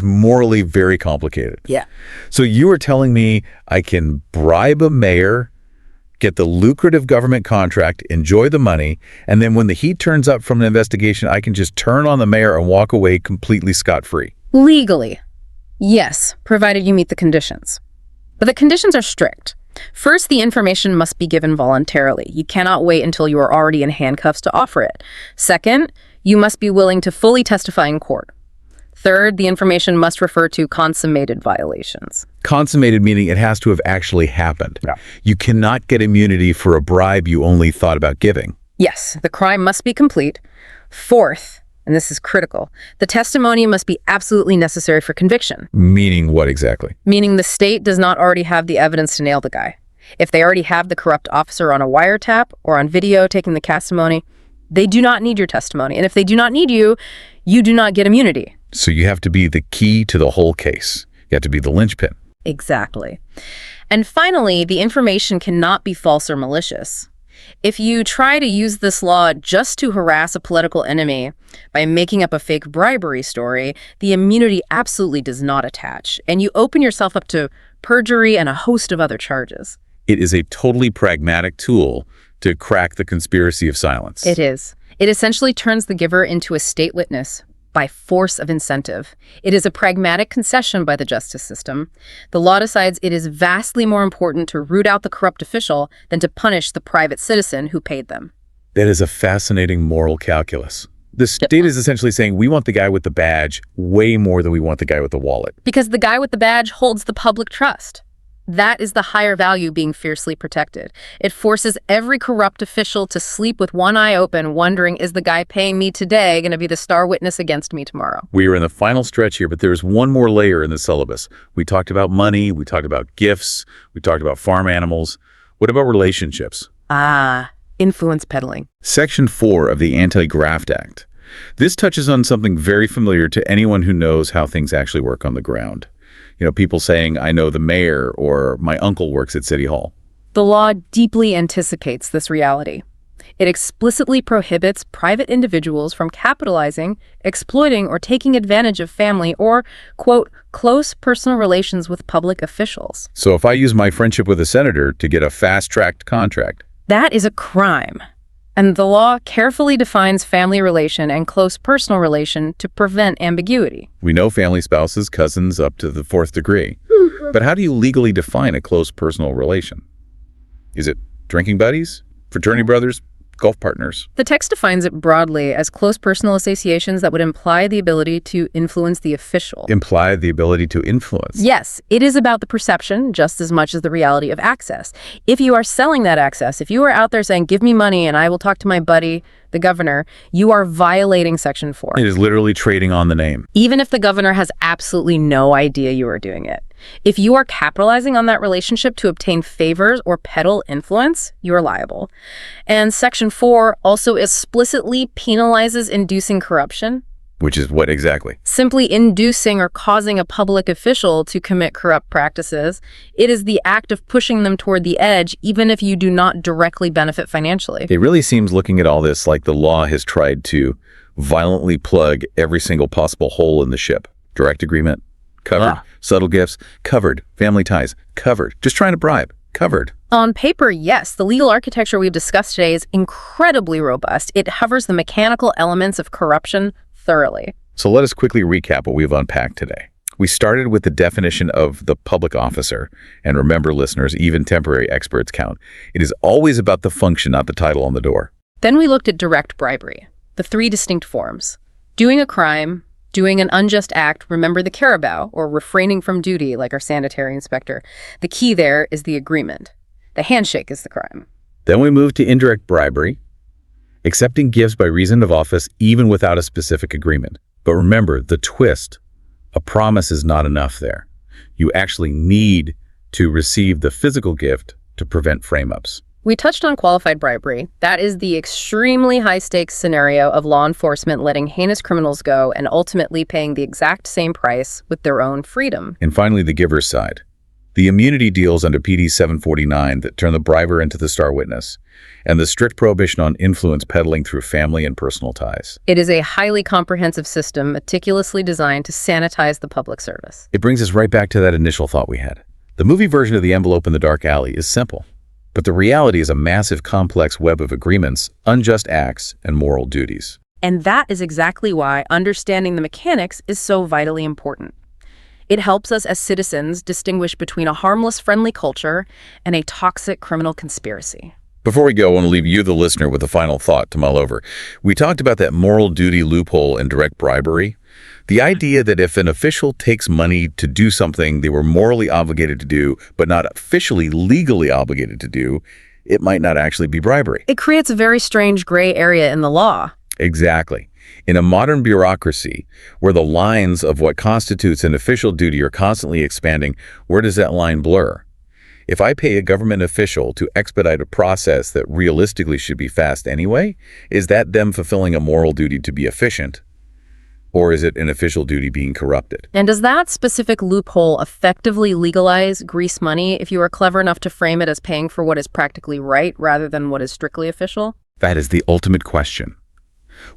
morally very complicated. Yeah. So you are telling me I can bribe a mayor, get the lucrative government contract, enjoy the money, and then when the heat turns up from an investigation, I can just turn on the mayor and walk away completely scot-free? Legally, yes, provided you meet the conditions. But the conditions are strict. First, the information must be given voluntarily. You cannot wait until you are already in handcuffs to offer it. Second, you must be willing to fully testify in court. Third, the information must refer to consummated violations. Consummated meaning it has to have actually happened. Yeah. You cannot get immunity for a bribe you only thought about giving. Yes, the crime must be complete. Fourth, and this is critical, the testimony must be absolutely necessary for conviction. Meaning what exactly? Meaning the state does not already have the evidence to nail the guy. If they already have the corrupt officer on a wiretap or on video taking the testimony, they do not need your testimony. And if they do not need you, you do not get immunity. So you have to be the key to the whole case. You have to be the linchpin. Exactly. And finally, the information cannot be false or malicious. If you try to use this law just to harass a political enemy by making up a fake bribery story, the immunity absolutely does not attach, and you open yourself up to perjury and a host of other charges. It is a totally pragmatic tool to crack the conspiracy of silence. It is. It essentially turns the giver into a state witness by force of incentive. It is a pragmatic concession by the justice system. The law decides it is vastly more important to root out the corrupt official than to punish the private citizen who paid them. That is a fascinating moral calculus. The state is essentially saying we want the guy with the badge way more than we want the guy with the wallet. Because the guy with the badge holds the public trust. That is the higher value being fiercely protected. It forces every corrupt official to sleep with one eye open, wondering, is the guy paying me today going to be the star witness against me tomorrow? We are in the final stretch here, but there's one more layer in the syllabus. We talked about money, we talked about gifts, we talked about farm animals. What about relationships? Influence peddling. Section 4 of the Anti-Graft Act. This touches on something very familiar to anyone who knows how things actually work on the ground. You know, people saying, I know the mayor, or my uncle works at City Hall. The law deeply anticipates this reality. It explicitly prohibits private individuals from capitalizing, exploiting, or taking advantage of family or, quote, close personal relations with public officials. So if I use my friendship with a senator to get a fast-tracked contract, that is a crime. And the law carefully defines family relation and close personal relation to prevent ambiguity. We know family spouses, cousins up to the 4th degree. But how do you legally define a close personal relation? Is it drinking buddies, fraternity brothers, golf partners? The text defines it broadly as close personal associations that would imply the ability to influence the official. Imply the ability to influence? Yes, it is about the perception just as much as the reality of access. If you are selling that access, if you are out there saying, give me money and I will talk to my buddy, the governor, you are violating Section 4. It is literally trading on the name. Even if the governor has absolutely no idea you are doing it. If you are capitalizing on that relationship to obtain favors or peddle influence, you are liable. And Section 4 also explicitly penalizes inducing corruption. Which is what exactly? Simply inducing or causing a public official to commit corrupt practices. It is the act of pushing them toward the edge, even if you do not directly benefit financially. It really seems, looking at all this, like the law has tried to violently plug every single possible hole in the ship. Direct agreement, covered. Subtle gifts, covered. Family ties, covered. Just trying to bribe, covered. On paper, yes, the legal architecture we've discussed today is incredibly robust. It covers the mechanical elements of corruption thoroughly. So let us quickly recap what we've unpacked today. We started with the definition of the public officer. And remember, listeners, even temporary experts count. It is always about the function, not the title on the door. Then we looked at direct bribery, the 3 distinct forms. Doing a crime, doing an unjust act, remember the carabao, or refraining from duty like our sanitary inspector. The key there is the agreement. The handshake is the crime. Then we moved to indirect bribery, accepting gifts by reason of office even without a specific agreement. But remember, the twist, a promise is not enough there. You actually need to receive the physical gift to prevent frame-ups. We touched on qualified bribery. That is the extremely high-stakes scenario of law enforcement letting heinous criminals go and ultimately paying the exact same price with their own freedom. And finally, the giver's side. The immunity deals under PD 749 that turn the briber into the star witness, and the strict prohibition on influence peddling through family and personal ties. It is a highly comprehensive system meticulously designed to sanitize the public service. It brings us right back to that initial thought we had. The movie version of The Envelope in the Dark Alley is simple, but the reality is a massive, complex web of agreements, unjust acts, and moral duties. And that is exactly why understanding the mechanics is so vitally important. It helps us as citizens distinguish between a harmless, friendly culture and a toxic criminal conspiracy. Before we go, I want to leave you, the listener, with a final thought to mull over. We talked about that moral duty loophole in direct bribery. The idea that if an official takes money to do something they were morally obligated to do, but not officially legally obligated to do, it might not actually be bribery. It creates a very strange gray area in the law. Exactly. In a modern bureaucracy, where the lines of what constitutes an official duty are constantly expanding, where does that line blur? If I pay a government official to expedite a process that realistically should be fast anyway, is that them fulfilling a moral duty to be efficient? Or is it an official duty being corrupted? And does that specific loophole effectively legalize grease money if you are clever enough to frame it as paying for what is practically right rather than what is strictly official? That is the ultimate question.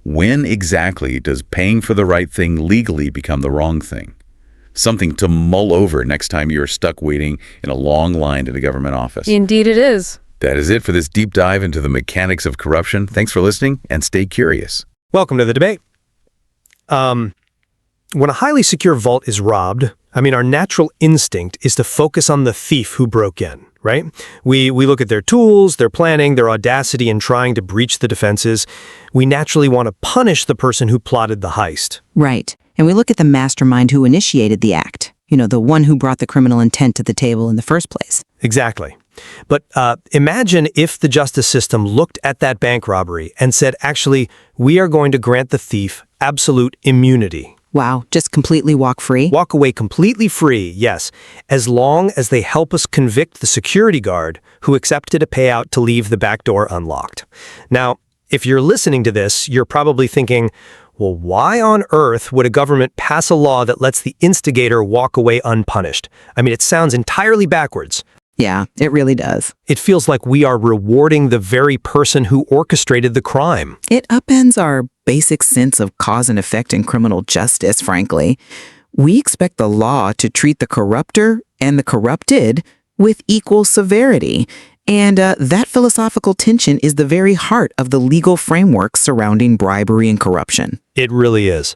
When exactly does paying for the right thing legally become the wrong thing? Something to mull over next time you're stuck waiting in a long line at a government office. Indeed it is. That is it for this deep dive into the mechanics of corruption. Thanks for listening, and stay curious. Welcome to the debate. When a highly secure vault is robbed, our natural instinct is to focus on the thief who broke in, right? We look at their tools, their planning, their audacity in trying to breach the defenses. We naturally want to punish the person who plotted the heist. Right. And we look at the mastermind who initiated the act. The one who brought the criminal intent to the table in the first place. Exactly. But imagine if the justice system looked at that bank robbery and said, actually, we are going to grant the thief absolute immunity. Wow, just completely walk free? Walk away completely free, yes, as long as they help us convict the security guard who accepted a payout to leave the back door unlocked. Now, if you're listening to this, you're probably thinking, well, why on earth would a government pass a law that lets the instigator walk away unpunished? It sounds entirely backwards. Yeah, it really does. It feels like we are rewarding the very person who orchestrated the crime. It upends our basic sense of cause and effect in criminal justice, frankly. We expect the law to treat the corrupter and the corrupted with equal severity. And that philosophical tension is the very heart of the legal framework surrounding bribery and corruption. It really is.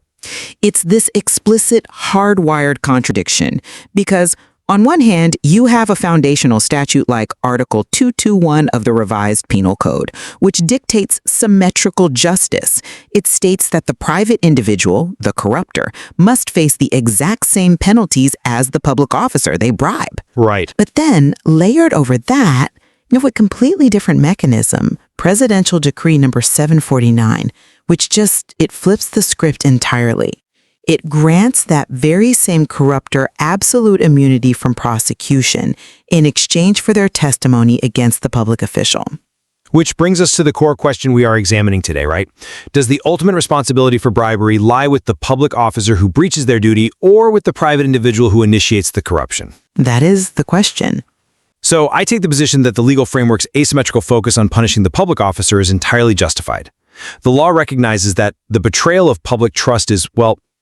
It's this explicit, hardwired contradiction because on one hand, you have a foundational statute like Article 221 of the Revised Penal Code, which dictates symmetrical justice. It states that the private individual, the corrupter, must face the exact same penalties as the public officer they bribe. Right. But then, layered over that, you have a completely different mechanism, Presidential Decree number 749, which it flips the script entirely. It grants that very same corrupter absolute immunity from prosecution in exchange for their testimony against the public official. Which brings us to the core question we are examining today, right? Does the ultimate responsibility for bribery lie with the public officer who breaches their duty or with the private individual who initiates the corruption? That is the question. So I take the position that the legal framework's asymmetrical focus on punishing the public officer is entirely justified. The law recognizes that the betrayal of public trust is,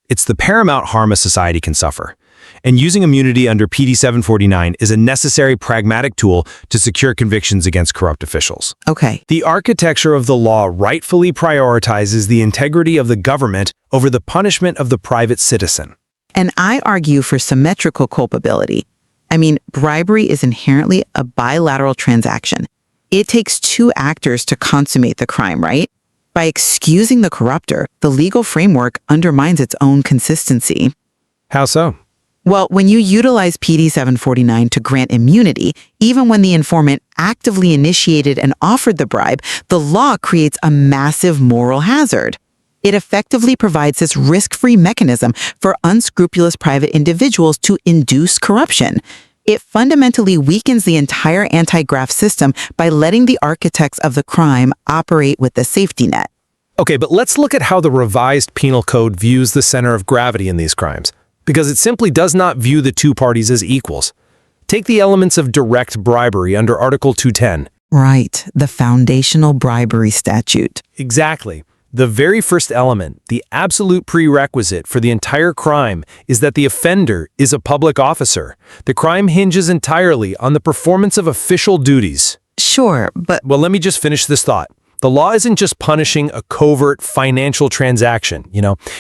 it's the paramount harm a society can suffer. And using immunity under PD 749 is a necessary pragmatic tool to secure convictions against corrupt officials. Okay. The architecture of the law rightfully prioritizes the integrity of the government over the punishment of the private citizen. And I argue for symmetrical culpability. Bribery is inherently a bilateral transaction. It takes two actors to consummate the crime, right? By excusing the corrupter, the legal framework undermines its own consistency. How so? Well, when you utilize PD 749 to grant immunity, even when the informant actively initiated and offered the bribe, the law creates a massive moral hazard. It effectively provides this risk-free mechanism for unscrupulous private individuals to induce corruption. It fundamentally weakens the entire anti-graft system by letting the architects of the crime operate with the safety net. Okay, but let's look at how the Revised Penal Code views the center of gravity in these crimes, because it simply does not view the two parties as equals. Take the elements of direct bribery under Article 210. Right, the foundational bribery statute. Exactly. The very first element, the absolute prerequisite for the entire crime, is that the offender is a public officer. The crime hinges entirely on the performance of official duties. Sure, but... Well, let me just finish this thought. The law isn't just punishing a covert financial transaction,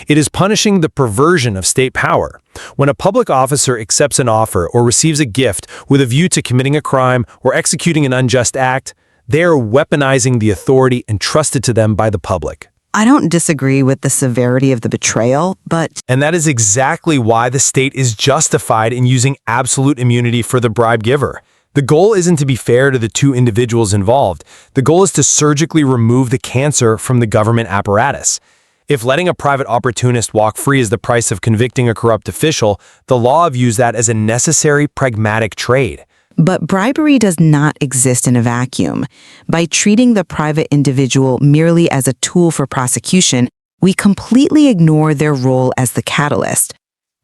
It is punishing the perversion of state power. When a public officer accepts an offer or receives a gift with a view to committing a crime or executing an unjust act, they are weaponizing the authority entrusted to them by the public. I don't disagree with the severity of the betrayal, but... And that is exactly why the state is justified in using absolute immunity for the bribe giver. The goal isn't to be fair to the two individuals involved. The goal is to surgically remove the cancer from the government apparatus. If letting a private opportunist walk free is the price of convicting a corrupt official, the law views that as a necessary pragmatic trade. But bribery does not exist in a vacuum. By treating the private individual merely as a tool for prosecution, we completely ignore their role as the catalyst.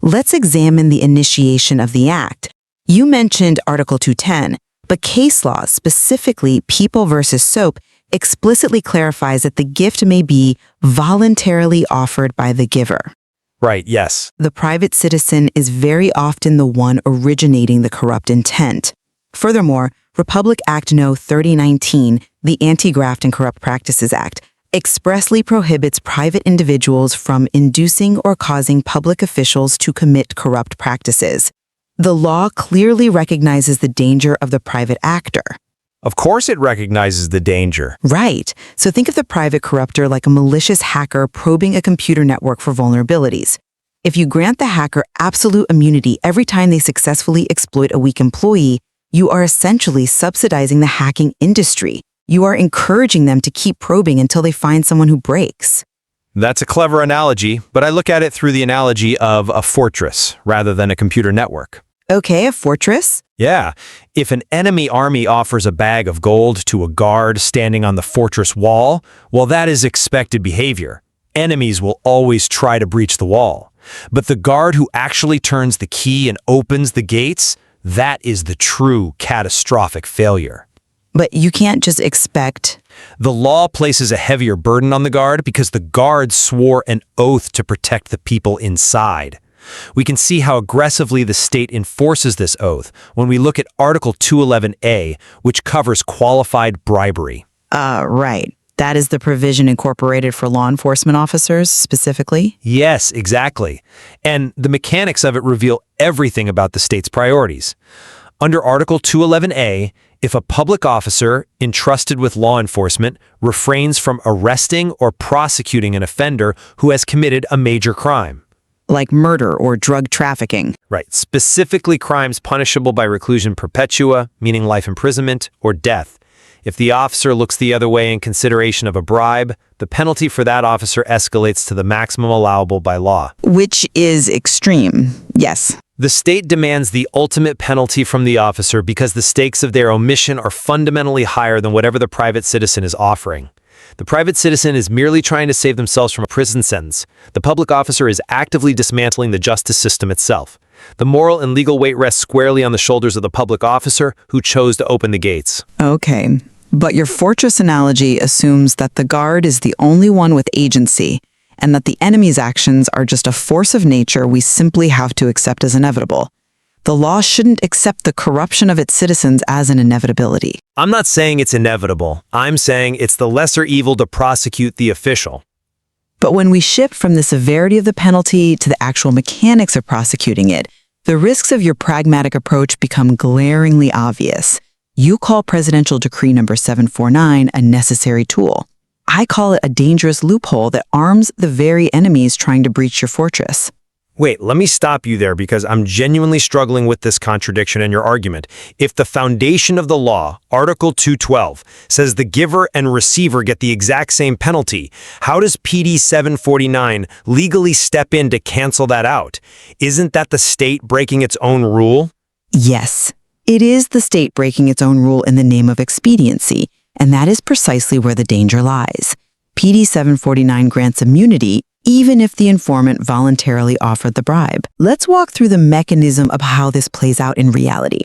Let's examine the initiation of the act. You mentioned Article 210, but case law, specifically People v. Soap, explicitly clarifies that the gift may be voluntarily offered by the giver. Right, yes. The private citizen is very often the one originating the corrupt intent. Furthermore, Republic Act No. 3019, the Anti-Graft and Corrupt Practices Act, expressly prohibits private individuals from inducing or causing public officials to commit corrupt practices. The law clearly recognizes the danger of the private actor. Of course it recognizes the danger. Right. So think of the private corrupter like a malicious hacker probing a computer network for vulnerabilities. If you grant the hacker absolute immunity every time they successfully exploit a weak employee, you are essentially subsidizing the hacking industry. You are encouraging them to keep probing until they find someone who breaks. That's a clever analogy, but I look at it through the analogy of a fortress rather than a computer network. Okay, a fortress? Yeah, if an enemy army offers a bag of gold to a guard standing on the fortress wall, well, that is expected behavior. Enemies will always try to breach the wall. But the guard who actually turns the key and opens the gates, that is the true catastrophic failure. But you can't just expect... The law places a heavier burden on the guard because the guard swore an oath to protect the people inside. We can see how aggressively the state enforces this oath when we look at Article 211A, which covers qualified bribery. Right. That is the provision incorporated for law enforcement officers, specifically? Yes, exactly. And the mechanics of it reveal everything about the state's priorities. Under Article 211A, if a public officer entrusted with law enforcement refrains from arresting or prosecuting an offender who has committed a major crime. Like murder or drug trafficking. Right, specifically crimes punishable by reclusion perpetua, meaning life imprisonment, or death. If the officer looks the other way in consideration of a bribe, the penalty for that officer escalates to the maximum allowable by law. Which is extreme, yes. The state demands the ultimate penalty from the officer because the stakes of their omission are fundamentally higher than whatever the private citizen is offering. The private citizen is merely trying to save themselves from a prison sentence. The public officer is actively dismantling the justice system itself. The moral and legal weight rests squarely on the shoulders of the public officer who chose to open the gates. Okay, but your fortress analogy assumes that the guard is the only one with agency, and that the enemy's actions are just a force of nature we simply have to accept as inevitable. The law shouldn't accept the corruption of its citizens as an inevitability. I'm not saying it's inevitable. I'm saying it's the lesser evil to prosecute the official. But when we shift from the severity of the penalty to the actual mechanics of prosecuting it, the risks of your pragmatic approach become glaringly obvious. You call Presidential Decree No. 749 a necessary tool. I call it a dangerous loophole that arms the very enemies trying to breach your fortress. Wait, let me stop you there because I'm genuinely struggling with this contradiction in your argument. If the foundation of the law, Article 212, says the giver and receiver get the exact same penalty, how does PD 749 legally step in to cancel that out? Isn't that the state breaking its own rule? Yes, it is the state breaking its own rule in the name of expediency, and that is precisely where the danger lies. PD 749 grants immunity even if the informant voluntarily offered the bribe. Let's walk through the mechanism of how this plays out in reality.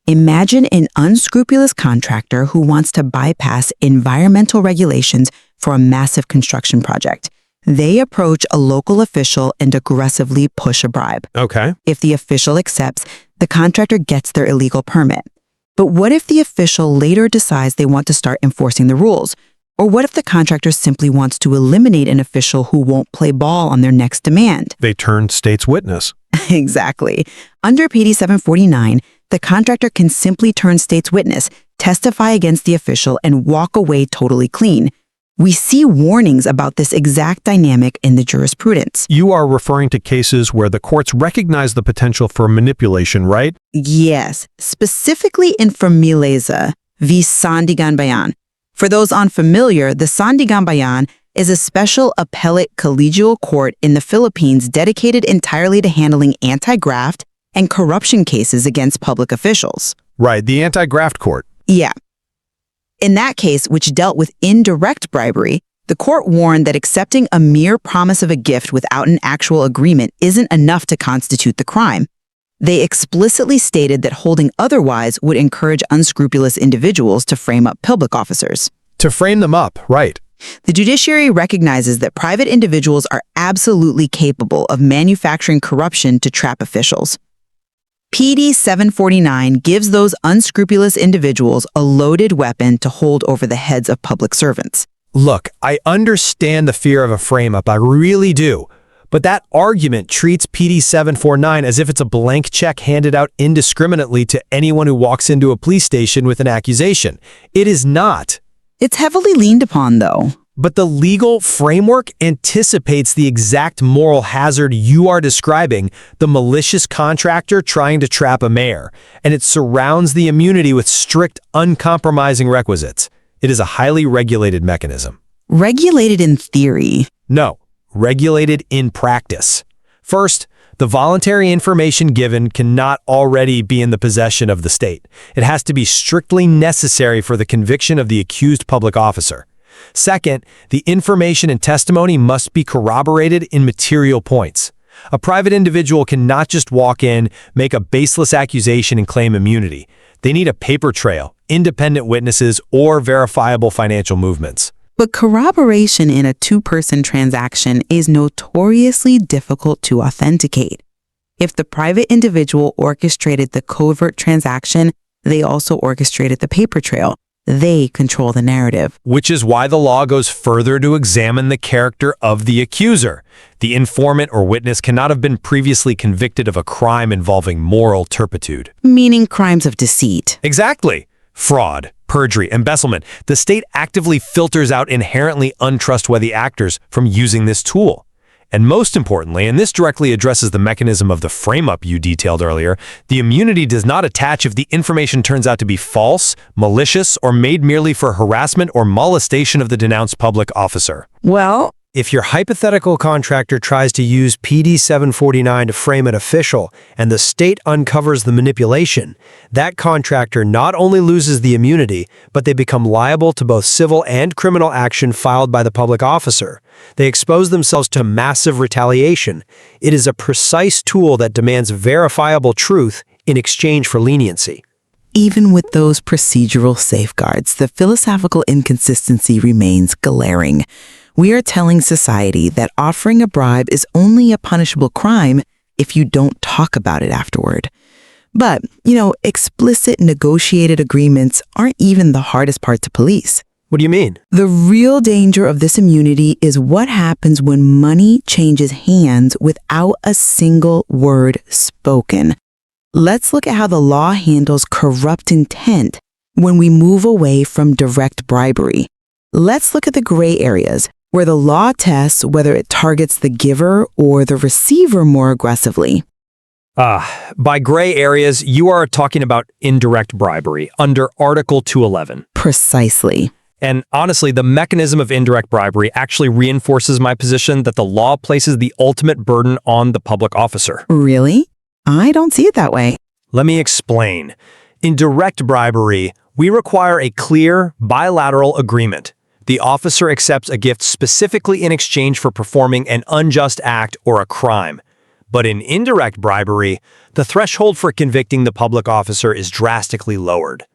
Imagine an unscrupulous contractor who wants to bypass environmental regulations for a massive construction project. They approach a local official and aggressively push a bribe. Okay. If the official accepts, the contractor gets their illegal permit. But what if the official later decides they want to start enforcing the rules? Or what if the contractor simply wants to eliminate an official who won't play ball on their next demand? They turn state's witness. Exactly. Under PD 749, the contractor can simply turn state's witness, testify against the official, and walk away totally clean. We see warnings about this exact dynamic in the jurisprudence. You are referring to cases where the courts recognize the potential for manipulation, right? Yes, specifically in Formileza v. Sandigan Bayan. For those unfamiliar, the Sandigan Bayan is a special appellate collegial court in the Philippines dedicated entirely to handling anti-graft and corruption cases against public officials. Right, the anti-graft court. Yeah. In that case, which dealt with indirect bribery, the court warned that accepting a mere promise of a gift without an actual agreement isn't enough to constitute the crime. They explicitly stated that holding otherwise would encourage unscrupulous individuals to frame up public officers. To frame them up, right. The judiciary recognizes that private individuals are absolutely capable of manufacturing corruption to trap officials. PD 749 gives those unscrupulous individuals a loaded weapon to hold over the heads of public servants. Look, I understand the fear of a frame-up, I really do. But that argument treats PD 749 as if it's a blank check handed out indiscriminately to anyone who walks into a police station with an accusation. It is not. It's heavily leaned upon, though. But the legal framework anticipates the exact moral hazard you are describing, the malicious contractor trying to trap a mayor, and it surrounds the immunity with strict, uncompromising requisites. It is a highly regulated mechanism. Regulated in theory. No, regulated in practice. First, the voluntary information given cannot already be in the possession of the state. It has to be strictly necessary for the conviction of the accused public officer. Second, the information and testimony must be corroborated in material points. A private individual cannot just walk in, make a baseless accusation and claim immunity. They need a paper trail, independent witnesses, or verifiable financial movements. But corroboration in a two-person transaction is notoriously difficult to authenticate. If the private individual orchestrated the covert transaction, they also orchestrated the paper trail. They control the narrative. Which is why the law goes further to examine the character of the accuser. The informant or witness cannot have been previously convicted of a crime involving moral turpitude. Meaning crimes of deceit. Exactly. Fraud, perjury, embezzlement. The state actively filters out inherently untrustworthy actors from using this tool. And most importantly, and this directly addresses the mechanism of the frame-up you detailed earlier, the immunity does not attach if the information turns out to be false, malicious, or made merely for harassment or molestation of the denounced public officer. Well, if your hypothetical contractor tries to use PD 749 to frame an official and the state uncovers the manipulation, that contractor not only loses the immunity, but they become liable to both civil and criminal action filed by the public officer. They expose themselves to massive retaliation. It is a precise tool that demands verifiable truth in exchange for leniency. even with those procedural safeguards, the philosophical inconsistency remains glaring. We are telling society that offering a bribe is only a punishable crime if you don't talk about it afterward. But, explicit negotiated agreements aren't even the hardest part to police. What do you mean? The real danger of this immunity is what happens when money changes hands without a single word spoken. Let's look at how the law handles corrupt intent when we move away from direct bribery. Let's look at the gray areas where the law tests whether it targets the giver or the receiver more aggressively. By gray areas, you are talking about indirect bribery under Article 211. Precisely. And honestly, the mechanism of indirect bribery actually reinforces my position that the law places the ultimate burden on the public officer. Really? I don't see it that way. Let me explain. In direct bribery, we require a clear, bilateral agreement. The officer accepts a gift specifically in exchange for performing an unjust act or a crime. But in indirect bribery, the threshold for convicting the public officer is drastically lowered.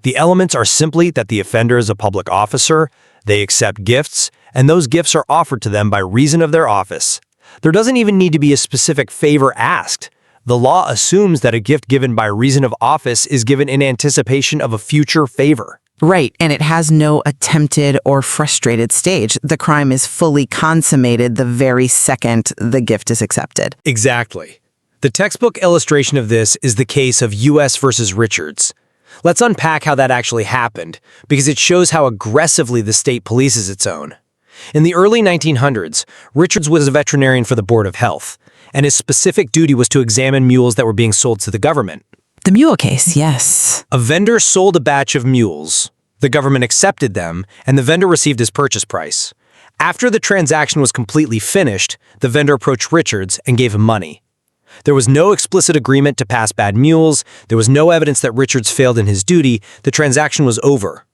The elements are simply that the offender is a public officer, they accept gifts, and those gifts are offered to them by reason of their office. There doesn't even need to be a specific favor asked. The law assumes that a gift given by reason of office is given in anticipation of a future favor. Right, and it has no attempted or frustrated stage. The crime is fully consummated the very second the gift is accepted. Exactly. The textbook illustration of this is the case of U.S. versus Richards. Let's unpack how that actually happened, because it shows how aggressively the state polices its own. In the early 1900s, Richards was a veterinarian for the Board of Health, and his specific duty was to examine mules that were being sold to the government. The mule case, yes. A vendor sold a batch of mules. The government accepted them, and the vendor received his purchase price. After the transaction was completely finished, the vendor approached Richards and gave him money. There was no explicit agreement to pass bad mules, there was no evidence that Richards failed in his duty, the transaction was over.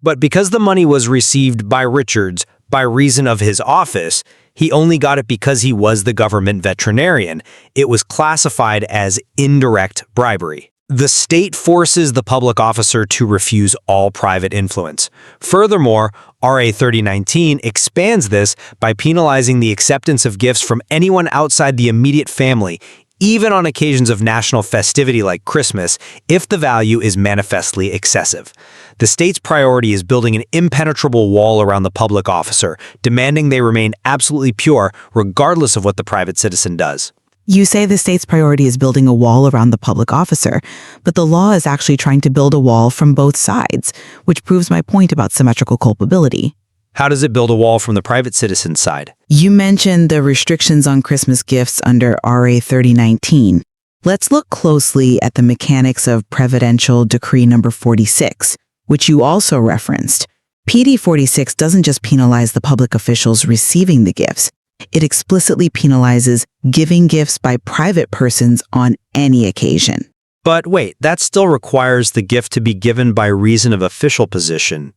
But because the money was received by Richards by reason of his office, he only got it because he was the government veterinarian. It was classified as indirect bribery. The state forces the public officer to refuse all private influence. Furthermore, RA 3019 expands this by penalizing the acceptance of gifts from anyone outside the immediate family, even on occasions of national festivity like Christmas, if the value is manifestly excessive. The state's priority is building an impenetrable wall around the public officer, demanding they remain absolutely pure regardless of what the private citizen does. You say the state's priority is building a wall around the public officer, but the law is actually trying to build a wall from both sides, which proves my point about symmetrical culpability. How does it build a wall from the private citizen's side? You mentioned the restrictions on Christmas gifts under RA 3019. Let's look closely at the mechanics of Presidential Decree number 46, which you also referenced. PD 46 doesn't just penalize the public officials receiving the gifts. It explicitly penalizes giving gifts by private persons on any occasion. But wait, that still requires the gift to be given by reason of official position.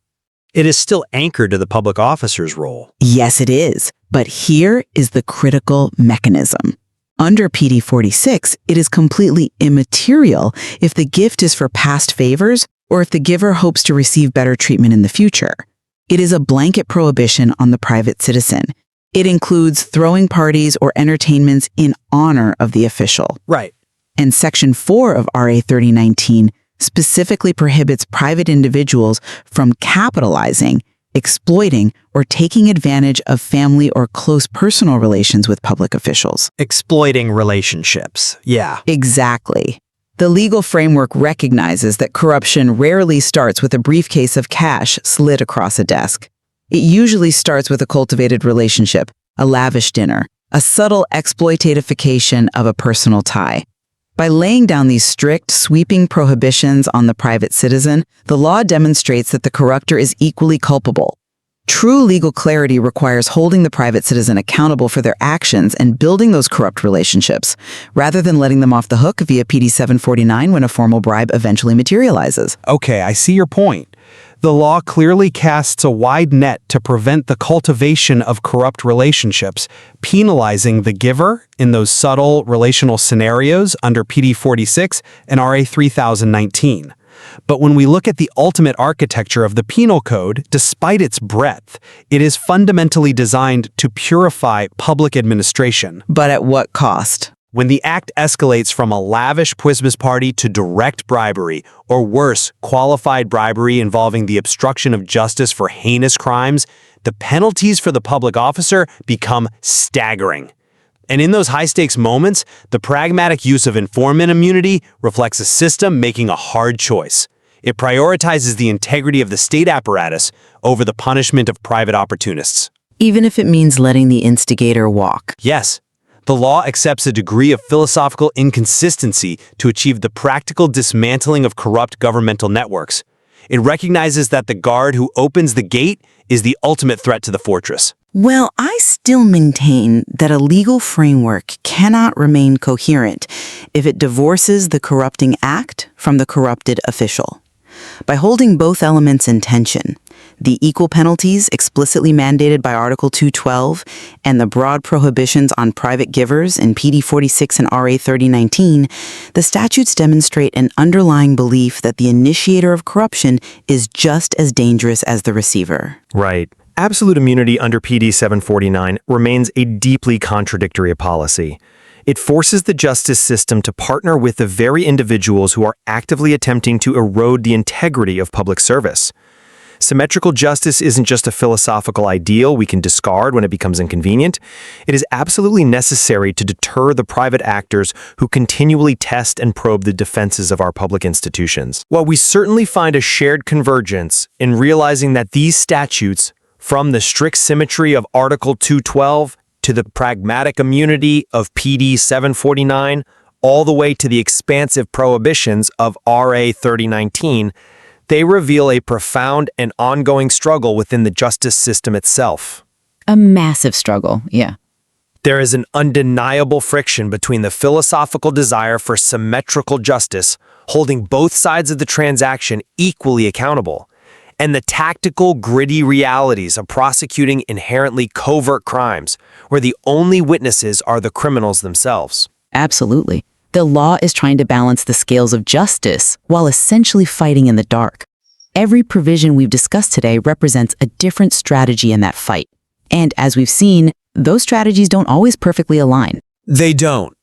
It is still anchored to the public officer's role. Yes, it is. But here is the critical mechanism. Under PD 46, it is completely immaterial if the gift is for past favors or if the giver hopes to receive better treatment in the future. It is a blanket prohibition on the private citizen. It includes throwing parties or entertainments in honor of the official. Right. And Section 4 of RA 3019 specifically prohibits private individuals from capitalizing, exploiting, or taking advantage of family or close personal relations with public officials. Exploiting relationships. Yeah. Exactly. The legal framework recognizes that corruption rarely starts with a briefcase of cash slid across a desk. It usually starts with a cultivated relationship, a lavish dinner, a subtle exploitatification of a personal tie. By laying down these strict, sweeping prohibitions on the private citizen, the law demonstrates that the corrupter is equally culpable. True legal clarity requires holding the private citizen accountable for their actions and building those corrupt relationships, rather than letting them off the hook via PD 749 when a formal bribe eventually materializes. Okay, I see your point. The law clearly casts a wide net to prevent the cultivation of corrupt relationships, penalizing the giver in those subtle relational scenarios under PD 46 and RA 3019. But when we look at the ultimate architecture of the Penal Code, despite its breadth, it is fundamentally designed to purify public administration. But at what cost? When the act escalates from a lavish Christmas party to direct bribery, or worse, qualified bribery involving the obstruction of justice for heinous crimes, the penalties for the public officer become staggering. And in those high-stakes moments, the pragmatic use of informant immunity reflects a system making a hard choice. It prioritizes the integrity of the state apparatus over the punishment of private opportunists. Even if it means letting the instigator walk. Yes. The law accepts a degree of philosophical inconsistency to achieve the practical dismantling of corrupt governmental networks. It recognizes that the guard who opens the gate is the ultimate threat to the fortress. Well, I still maintain that a legal framework cannot remain coherent if it divorces the corrupting act from the corrupted official. By holding both elements in tension, the equal penalties explicitly mandated by Article 212 and the broad prohibitions on private givers in PD 46 and RA 3019, the statutes demonstrate an underlying belief that the initiator of corruption is just as dangerous as the receiver. Right. Absolute immunity under PD 749 remains a deeply contradictory policy. It forces the justice system to partner with the very individuals who are actively attempting to erode the integrity of public service. Symmetrical justice isn't just a philosophical ideal we can discard when it becomes inconvenient. It is absolutely necessary to deter the private actors who continually test and probe the defenses of our public institutions. While we certainly find a shared convergence in realizing that these statutes, from the strict symmetry of Article 212 to the pragmatic immunity of PD 749, all the way to the expansive prohibitions of RA 3019, they reveal a profound and ongoing struggle within the justice system itself. A massive struggle, yeah. There is an undeniable friction between the philosophical desire for symmetrical justice, holding both sides of the transaction equally accountable, and the tactical, gritty realities of prosecuting inherently covert crimes, where the only witnesses are the criminals themselves. Absolutely. The law is trying to balance the scales of justice while essentially fighting in the dark. Every provision we've discussed today represents a different strategy in that fight. And as we've seen, those strategies don't always perfectly align. They don't.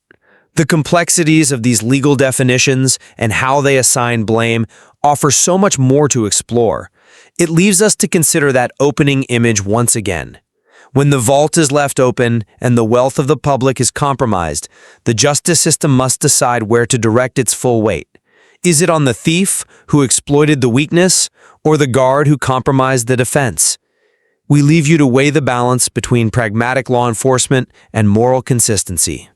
The complexities of these legal definitions and how they assign blame offer so much more to explore. It leaves us to consider that opening image once again. When the vault is left open and the wealth of the public is compromised, the justice system must decide where to direct its full weight. Is it on the thief who exploited the weakness, or the guard who compromised the defense? We leave you to weigh the balance between pragmatic law enforcement and moral consistency.